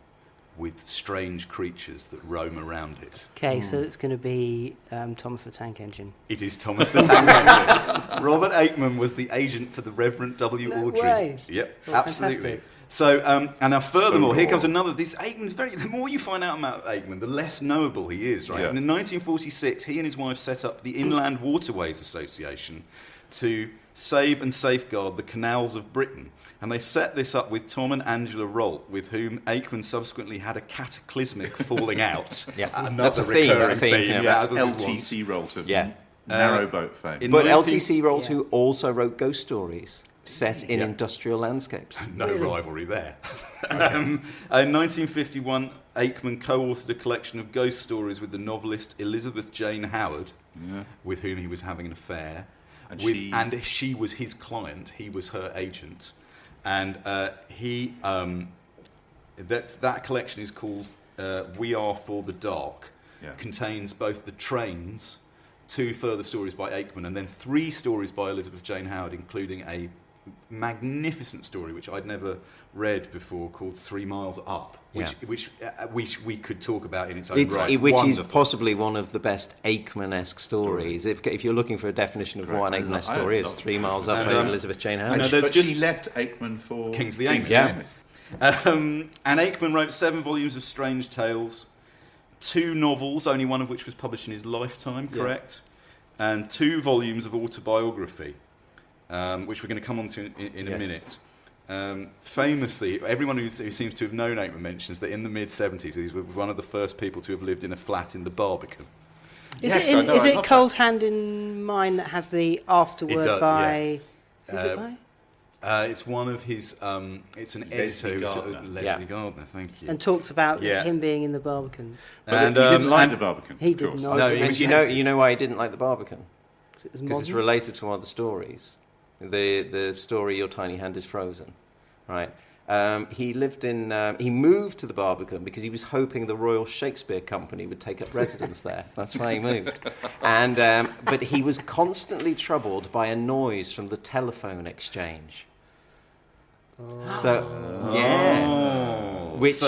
with strange creatures that roam around it. Okay, so it's going to be Thomas the Tank Engine. It is Thomas the Tank Engine. Robert Aickman was the agent for the Reverend W. No Audrey. way. Yep, Oh, absolutely. fantastic. So, and now furthermore, here raw. comes another. This Aickman's the more you find out about Aickman, the less knowable he is, right? Yeah. And in 1946, he and his wife set up the Inland Waterways Association to save and safeguard the canals of Britain. And they set this up with Tom and Angela Rolt, with whom Aickman subsequently had a cataclysmic falling out. Yeah, Another that's a theme. recurring A theme. Yeah, yeah, That's as it was. LTC Rolton. Yeah. Narrowboat fame. in But 19 LTC Rolls, Yeah. who also wrote ghost stories set in Yeah. industrial landscapes. No rivalry there. In 1951, Aickman co-authored a collection of ghost stories with the novelist Elizabeth Jane Howard, with whom he was having an affair. And And she was his client. He was her agent. And that collection is called We Are for the Dark. Yeah. Contains both the trains, 2 further stories by Aickman, and then 3 stories by Elizabeth Jane Howard, including a magnificent story which I'd never read before called 3 Miles Up, which we could talk about in its own right. Which Wonderful. is possibly one of the best Aickman-esque stories. If you're looking for a definition of what an Aickman-esque story is, 3 Miles Up by Elizabeth Jane Howard. No, But there's she just- left Aickman for King's the Ames. Yeah. And Aickman wrote 7 volumes of strange tales, 2 novels, only one of which was published in his lifetime, correct? And 2 volumes of autobiography, which we're going to come on to in a minute. Famously, everyone who seems to have known Aickman mentions that in the mid-70s, he was one of the first people to have lived in a flat in the Barbican. Is Yes, it, I know, is I it love Cold Hand in Mine that has the afterword It does, by... Who's it Uh, by? It's one of his. It's an Leslie editor, Gardner. Leslie Gardner. Thank you. And talks about Yeah. him being in the Barbican. But he didn't like the Barbican. He of did course. not. No, And was you know why he didn't like the Barbican? It was Because it's modern. related to one of the stories. The story Your Tiny Hand is Frozen, right? He moved to the Barbican because he was hoping the Royal Shakespeare Company would take up residence there. That's why he moved. And but he was constantly troubled by a noise from the telephone exchange. So which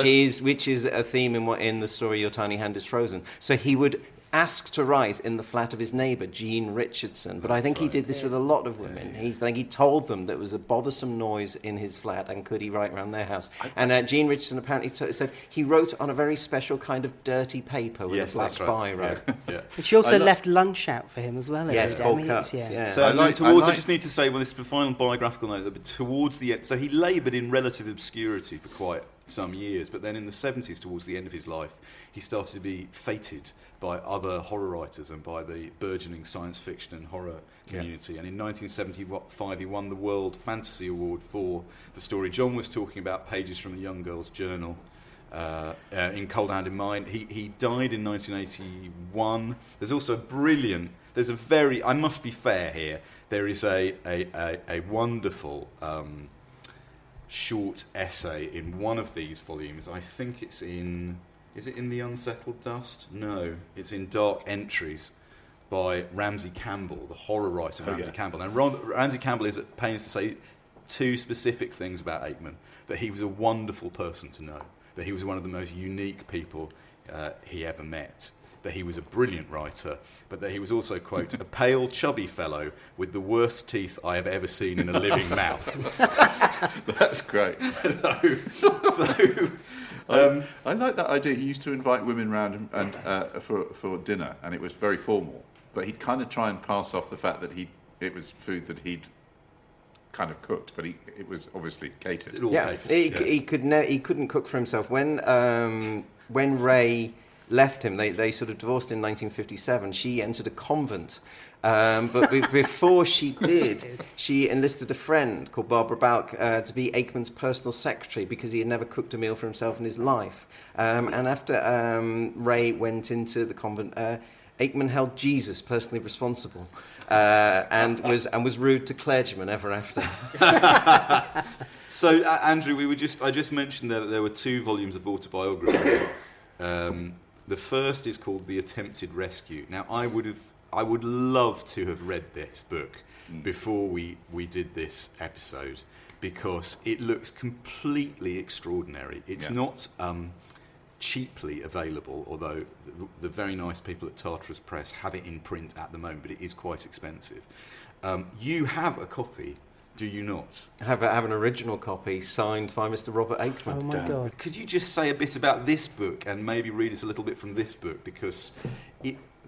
is a theme in the story Your Tiny Hand is Frozen. So he would ask to write in the flat of his neighbour, Jean Richardson. But I think he did this with a lot of women. He told them there was a bothersome noise in his flat and could he write around their house. And Jean Richardson apparently said he wrote on a very special kind of dirty paper with a black that's right. biro. Yeah. And she also left lunch out for him as well. Yes, every day. cold I mean, cuts. it's- Yeah. So I just need to say, well, this is the final biographical note, but towards the end, so he laboured in relative obscurity for quite some years, but then in the 70s, towards the end of his life, he started to be feted by other horror writers and by the burgeoning science fiction and horror community. And in 1975, he won the World Fantasy Award for the story John was talking about, Pages from a Young Girl's Journal. In Cold Hand in Mine. He died in 1981. There's also I must be fair here, there is a wonderful short essay in one of these volumes. I think is it in The Unsettled Dust? No, it's in Dark Entries by Ramsey Campbell, the horror writer Ramsey Campbell. Now, Ramsey Campbell is at pains to say 2 specific things about Aickman: that he was a wonderful person to know, that he was one of the most unique people he ever met, that he was a brilliant writer, but that he was also, quote, a pale, chubby fellow with the worst teeth I have ever seen in a living mouth. That's great. I like that idea. He used to invite women round and for dinner, and it was very formal. But he'd kind of try and pass off the fact that it was food that he'd kind of cooked, but it was obviously catered. He couldn't cook for himself. When Ray left him, they sort of divorced in 1957. She entered a convent, but before she did, she enlisted a friend called Barbara Balk to be Aickman's personal secretary because he had never cooked a meal for himself in his life. And after Ray went into the convent, Aickman held Jesus personally responsible and was rude to clergymen ever after. So, Andrew, I just mentioned there that there were 2 volumes of autobiography. The first is called The Attempted Rescue. Now, I would love to have read this book before we did this episode, because it looks completely extraordinary. It's not cheaply available, although the very nice people at Tartarus Press have it in print at the moment, but it is quite expensive. You have a copy, do you not? I have an original copy signed by Mr. Robert Aickman. Oh my God. Could you just say a bit about this book and maybe read us a little bit from this book, because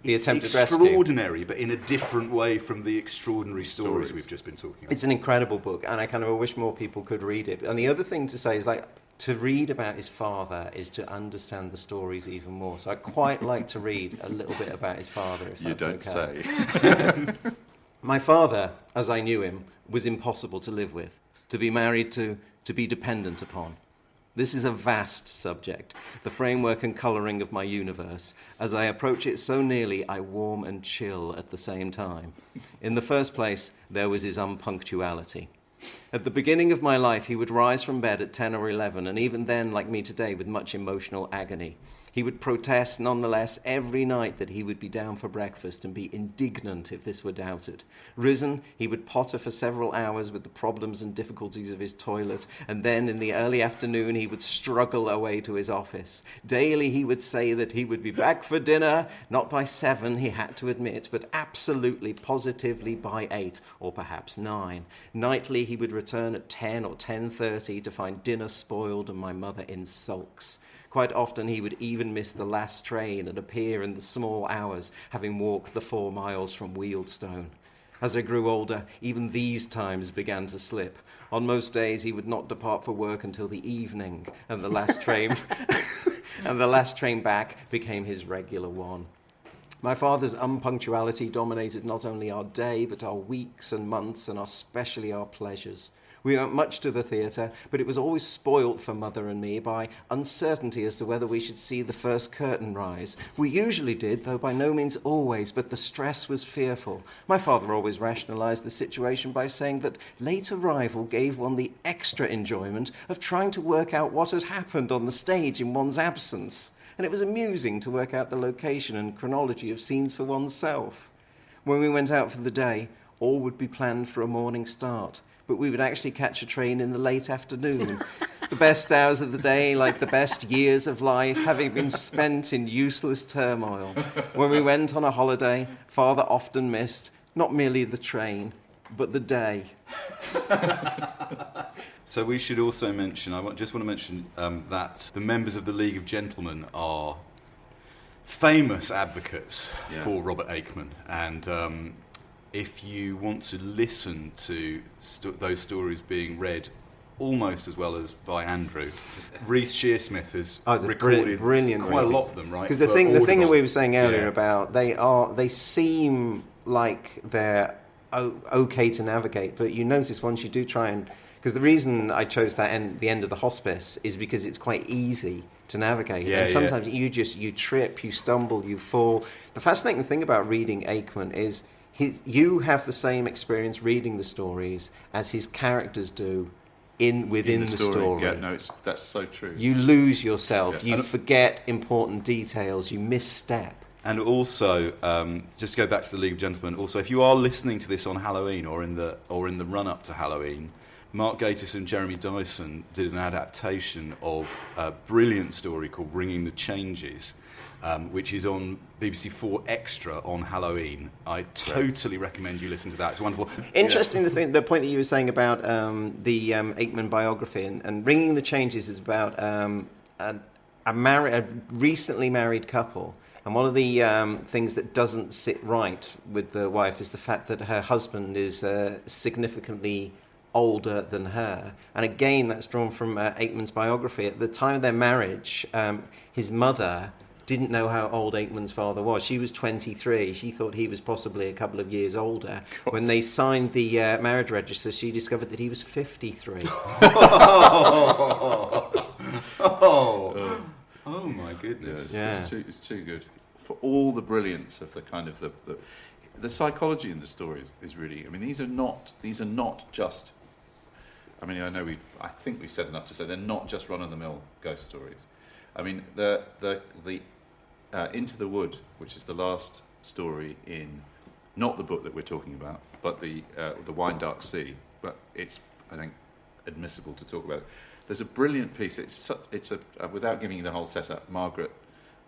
it's extraordinary, but in a different way from the extraordinary stories we've just been talking about. It's an incredible book, and I wish more people could read it. And the other thing to say is, to read about his father is to understand the stories even more. So I'd quite like to read a little bit about his father, if that's okay. You don't say. My father, as I knew him, was impossible to live with, to be married to be dependent upon. This is a vast subject, the framework and colouring of my universe. As I approach it so nearly, I warm and chill at the same time. In the first place, there was his unpunctuality. At the beginning of my life, he would rise from bed at 10 or 11, and even then, like me today, with much emotional agony. He would protest, nonetheless, every night that he would be down for breakfast and be indignant if this were doubted. Risen, he would potter for several hours with the problems and difficulties of his toilet, and then in the early afternoon he would struggle away to his office. Daily he would say that he would be back for dinner, not by 7, he had to admit, but absolutely, positively by 8, or perhaps 9. Nightly he would return at 10 or 10:30 to find dinner spoiled and my mother in sulks. Quite often he would even miss the last train and appear in the small hours, having walked the 4 miles from Wealdstone. As I grew older, even these times began to slip. On most days he would not depart for work until the evening, and the last train back became his regular one. My father's unpunctuality dominated not only our day, but our weeks and months, and especially our pleasures. We went much to the theatre, but it was always spoilt for Mother and me by uncertainty as to whether we should see the first curtain rise. We usually did, though by no means always, but the stress was fearful. My father always rationalised the situation by saying that late arrival gave one the extra enjoyment of trying to work out what had happened on the stage in one's absence. And it was amusing to work out the location and chronology of scenes for oneself. When we went out for the day, all would be planned for a morning start, but we would actually catch a train in the late afternoon. The best hours of the day, like the best years of life, having been spent in useless turmoil. When we went on a holiday, Father often missed not merely the train, but the day. So we should also mention, just want to mention that the members of the League of Gentlemen are famous advocates for Robert Aickman, and if you want to listen to those stories being read almost as well as by Andrew, Rhys Shearsmith has recorded brilliant quite a lot of them, right? Because the thing that we were saying earlier about they seem like they're okay to navigate, but you notice once you do try and, because the reason I chose the end of the hospice is because it's quite easy to navigate, and sometimes you trip, you stumble, you fall. The fascinating thing about reading Aickman is you have the same experience reading the stories as his characters do within the story. Yeah, no, that's so true. You lose yourself, you forget important details, you misstep. And also, just to go back to the League of Gentlemen, also if you are listening to this on Halloween or in the run-up to Halloween, Mark Gatiss and Jeremy Dyson did an adaptation of a brilliant story called Bringing the Changes, which is on BBC 4 Extra on Halloween. I totally recommend you listen to that. It's wonderful. Interesting, the point that you were saying about the Aickman biography, and Bringing the Changes is about a recently married couple. And one of the things that doesn't sit right with the wife is the fact that her husband is significantly older than her. And again, that's drawn from Aickman's biography. At the time of their marriage, his mother didn't know how old Aickman's father was. She was 23. She thought he was possibly a couple of years older. When they signed the marriage register, she discovered that he was 53. Oh my goodness! It's too good. For all the brilliance of the kind of the psychology in the stories is really. I mean, these are not just I mean, I think we've said enough to say they're not just run-of-the-mill ghost stories. I mean, the Into the Wood, which is the last story in, not the book that we're talking about, but the Wine Dark Sea. But it's, I think, admissible to talk about it. There's a brilliant piece. It's without giving you the whole setup. Margaret,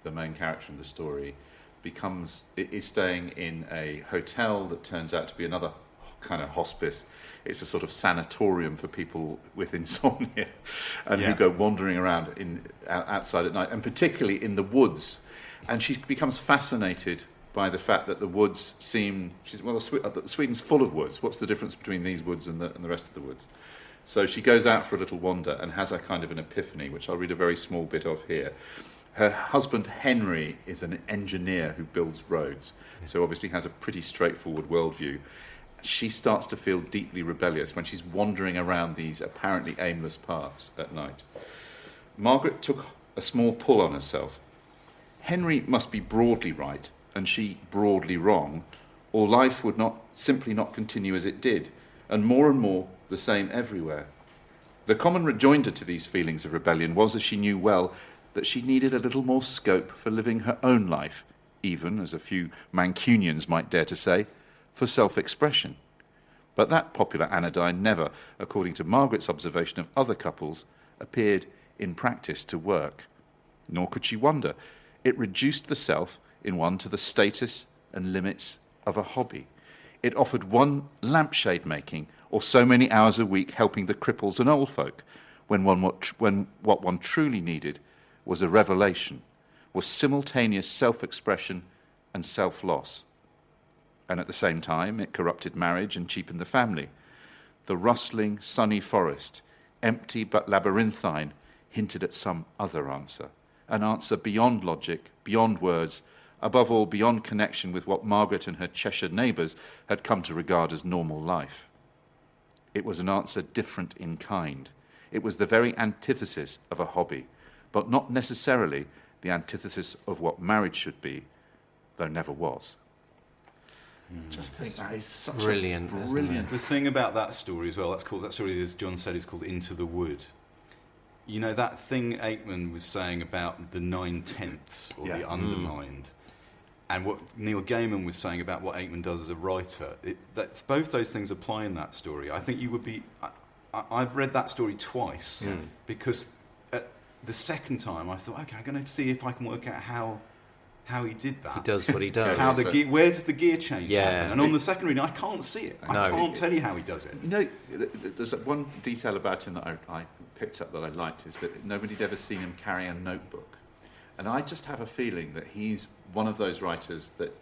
the main character in the story, is staying in a hotel that turns out to be another kind of hospice. It's a sort of sanatorium for people with insomnia, and who go wandering around outside at night, and particularly in the woods. And she becomes fascinated by the fact that the woods Sweden's full of woods. What's the difference between these woods and the rest of the woods? So she goes out for a little wander and has a kind of an epiphany, which I'll read a very small bit of here. Her husband Henry is an engineer who builds roads, so obviously has a pretty straightforward worldview. She starts to feel deeply rebellious when she's wandering around these apparently aimless paths at night. Margaret took a small pull on herself. Henry must be broadly right, and she broadly wrong, or life would simply not continue as it did, and more the same everywhere. The common rejoinder to these feelings of rebellion was, as she knew well, that she needed a little more scope for living her own life, even, as a few Mancunians might dare to say, for self-expression. But that popular anodyne never, according to Margaret's observation of other couples, appeared in practice to work. Nor could she wonder. It reduced the self in one to the status and limits of a hobby. It offered one lampshade making, or so many hours a week helping the cripples and old folk, when what one truly needed was a revelation, was simultaneous self-expression and self-loss. And at the same time, it corrupted marriage and cheapened the family. The rustling, sunny forest, empty but labyrinthine, hinted at some other answer, an answer beyond logic, beyond words, above all beyond connection with what Margaret and her Cheshire neighbours had come to regard as normal life. It was an answer different in kind. It was the very antithesis of a hobby, but not necessarily the antithesis of what marriage should be, though never was. Just think that is such brilliant. The thing about that story as well, that story, as John said, is called Into the Wood. You know, that thing Aickman was saying about the 9/10 or the undermined, and what Neil Gaiman was saying about what Aickman does as a writer, both those things apply in that story. I think you would be... I've read that story twice, because the second time I thought, okay, I'm going to see if I can work out how he did that. He does what he does. Where does the gear change happen? And on the second reading, I can't see it. I can't tell you how he does it. You know, there's one detail about him that I picked up that I liked, is that nobody'd ever seen him carry a notebook. And I just have a feeling that he's one of those writers that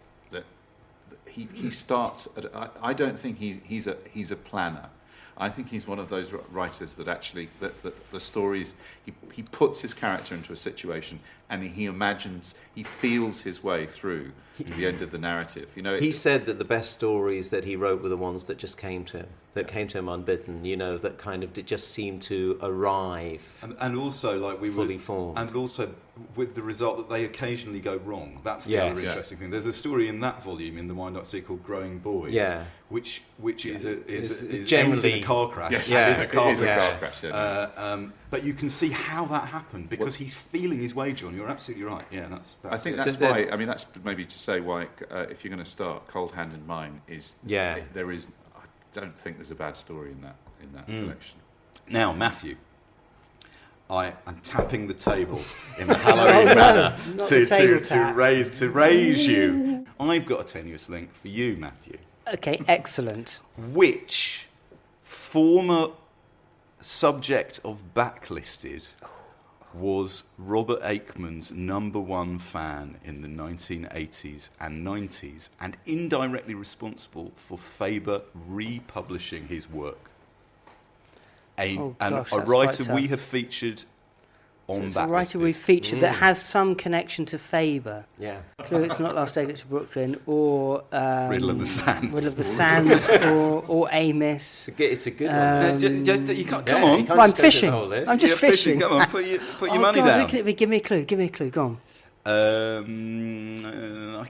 he starts at... I don't think he's a planner. I think he's one of those writers that actually, that the stories, he puts his character into a situation and he imagines, he feels his way through the end of the narrative. You know, he said that the best stories that he wrote were the ones that just came to him, came to him unbidden. You know, that kind of just seemed to arrive, and also like fully formed, and also with the result that they occasionally go wrong. That's the other interesting thing. There's a story in that volume in the Wind Up Sea called Growing Boys, which is generally a car crash. Yes, it is a car crash. But you can see how that happened because he's feeling his way, John. You're absolutely right. Yeah, I think that's why. I mean, that's maybe to say why if you're going to start, Cold Hand in Mine is there is. I don't think there's a bad story in that collection. Now, Matthew, I am tapping the table in the Halloween manner to raise you. I've got a tenuous link for you, Matthew. Okay, excellent. Which former subject of Backlisted was Robert Aickman's #1 fan in the 1980s and 90s, and indirectly responsible for Faber republishing his work? A writer we have featured on Backlisted. A writer we've featured that has some connection to Faber. Yeah. Clearly it's not Last Exit to Brooklyn or... Riddle of the Sands. Riddle of the Sands or Amos. It's a good one. You can't, come on. I'm fishing. I'm just fishing. Come on, put your money down. Give me a clue. Go on. I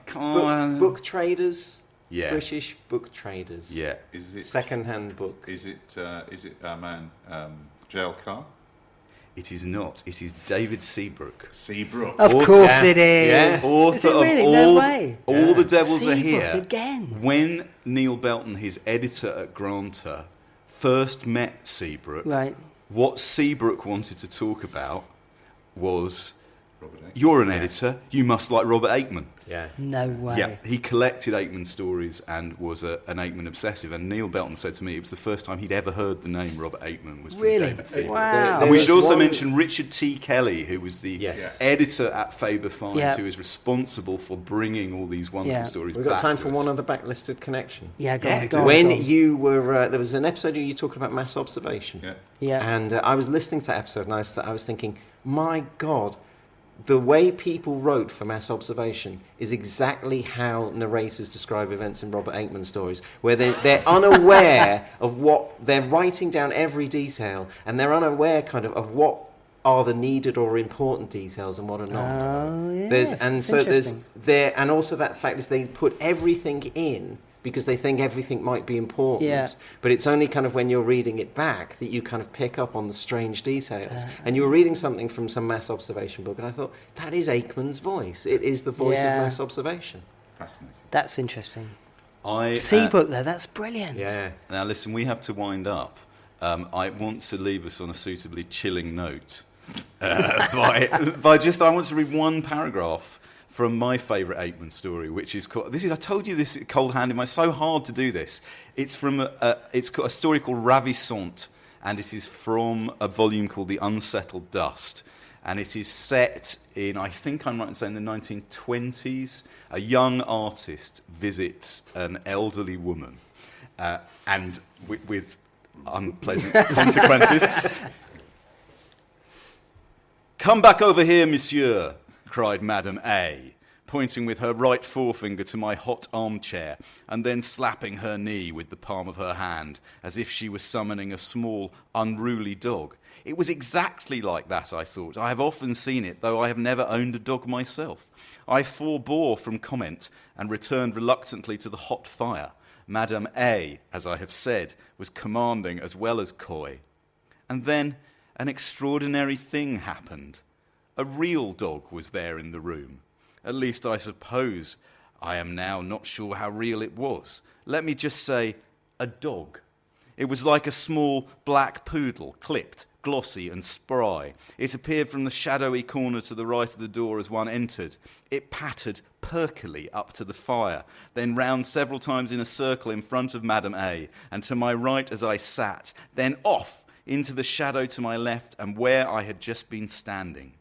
can't... Book traders. Yeah. British book traders. Yeah. Is it Second-hand book. Is it our man J.L. Carr? It is not. It is David Seabrook. Seabrook. Of Author- course Yeah. it is. Yeah. Author Is it really? of No all, way. all the Devils Are Seabrook Here. again. When Neil Belton, his editor at Granta, first met Seabrook, Right. what Seabrook wanted to talk about was, Robert Aickman. you're an editor, you must like Robert Aickman. Yeah. No way. Yeah, he collected Aickman stories and was an Aickman obsessive. And Neil Belton said to me it was the first time he'd ever heard the name Robert Aickman was from Really? David Seabrook. Wow. And we There should was also one- mention Richard T. Kelly, who was the Yes. editor at Faber Fines, Yeah. who is responsible for bringing all these wonderful Yeah. stories We've back got time to for us. one other backlisted connection. Yeah, go Yeah, on, do go on, When go on. you were, there was an episode of you talking about mass observation. Yeah. Yeah. And I was listening to that episode and I was thinking, my God, the way people wrote for mass observation is exactly how narrators describe events in Robert Aickman stories, where they're unaware of what, they're writing down every detail, and they're unaware kind of what are the needed or important details and what are not. Oh, yes. There's Interesting. and also that fact is they put everything in because they think everything might be important. Yeah. But it's only kind of when you're reading it back that you kind of pick up on the strange details. And you were reading something from some mass observation book, and I thought, that is Aickman's voice. It is the voice Yeah. of mass observation. Fascinating. That's interesting. I, Seabrook, though, that's brilliant. Yeah. Now, listen, we have to wind up. I want to leave us on a suitably chilling note. I want to read one paragraph from my favourite Aickman story, which is called, I told you this cold-handed, it's so hard to do this. It's from it's got a story called Ravissante, and it is from a volume called The Unsettled Dust. And it is set in, I think I'm right in saying, the 1920s. A young artist visits an elderly woman, and with unpleasant consequences. "Come back over here, monsieur," cried Madame A, pointing with her right forefinger to my hot armchair, and then slapping her knee with the palm of her hand, as if she was summoning a small, unruly dog. It was exactly like that, I thought. I have often seen it, though I have never owned a dog myself. I forbore from comment and returned reluctantly to the hot fire. Madame A, as I have said, was commanding as well as coy. And then an extraordinary thing happened. A real dog was there in the room. At least I suppose. I am now not sure how real it was. Let me just say, a dog. It was like a small black poodle, clipped, glossy and spry. It appeared from the shadowy corner to the right of the door as one entered. It pattered perkily up to the fire, then round several times in a circle in front of Madame A, and to my right as I sat, then off into the shadow to my left and where I had just been standing.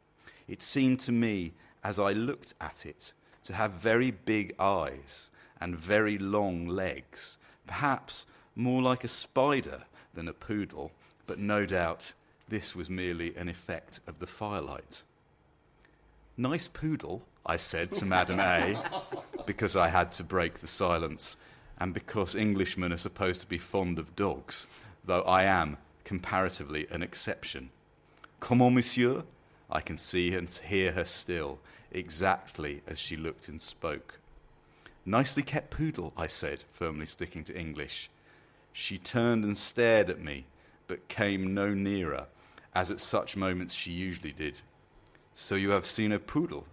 It seemed to me, as I looked at it, to have very big eyes and very long legs, perhaps more like a spider than a poodle, but no doubt this was merely an effect of the firelight. "Nice poodle," I said to Madame A, because I had to break the silence, and because Englishmen are supposed to be fond of dogs, though I am comparatively an exception. "Comment, monsieur?" I can see and hear her still, exactly as she looked and spoke. "Nicely kept poodle," I said, firmly sticking to English. She turned and stared at me, but came no nearer, as at such moments she usually did. "So you have seen a poodle?"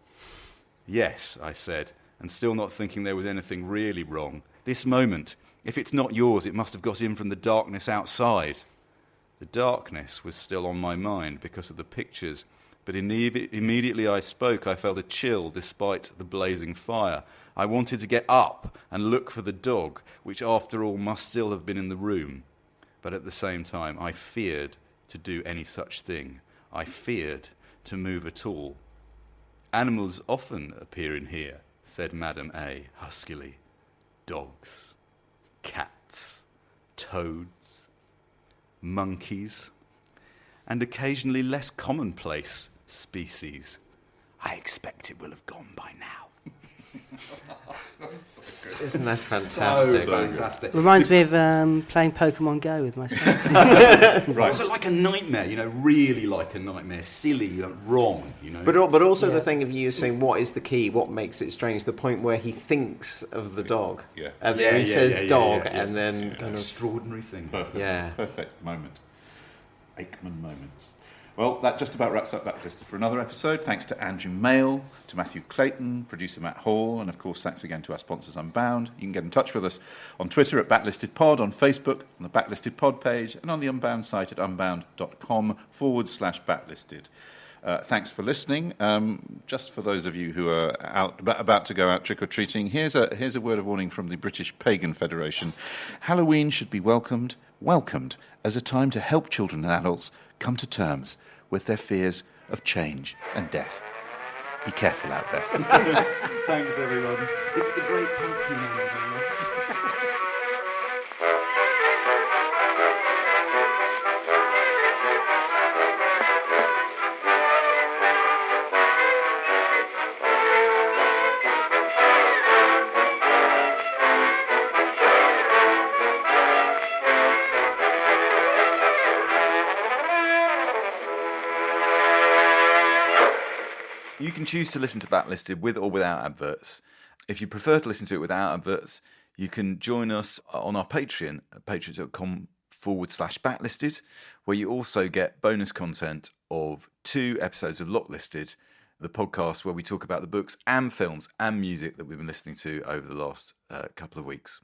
"Yes," I said, and still not thinking there was anything really wrong. "This moment. If it's not yours, it must have got in from the darkness outside." The darkness was still on my mind because of the pictures, but immediately I spoke, I felt a chill despite the blazing fire. I wanted to get up and look for the dog, which after all must still have been in the room. But at the same time, I feared to do any such thing. I feared to move at all. "Animals often appear in here," said Madame A, huskily. "Dogs, cats, toads, monkeys, and occasionally less commonplace species. I expect it will have gone by now." Isn't that fantastic? So fantastic. Reminds me of playing Pokemon Go with my son. Right. Also like a nightmare, really like a nightmare, silly, wrong, But also the thing of you saying what is the key, what makes it strange, the point where he thinks of the dog, and then he says dog, and then it's an extraordinary thing. Perfect. Perfect moment. Aickman moments. Well, that just about wraps up Backlisted for another episode. Thanks to Andrew Mail, to Matthew Clayton, producer Matt Hall, and of course thanks again to our sponsors Unbound. You can get in touch with us on Twitter at BacklistedPod, on Facebook on the Backlisted Pod page, and on the Unbound site at unbound.com/backlisted. Thanks for listening. Just for those of you who are about to go out trick-or-treating, here's a word of warning from the British Pagan Federation. Halloween should be welcomed as a time to help children and adults come to terms with their fears of change and death. Be careful out there. Thanks, everyone. It's the Great Pumpkin Hour. You can choose to listen to Backlisted with or without adverts. If you prefer to listen to it without adverts, you can join us on our Patreon at patreon.com/backlisted, where you also get bonus content of 2 episodes of Locklisted, the podcast where we talk about the books and films and music that we've been listening to over the last couple of weeks.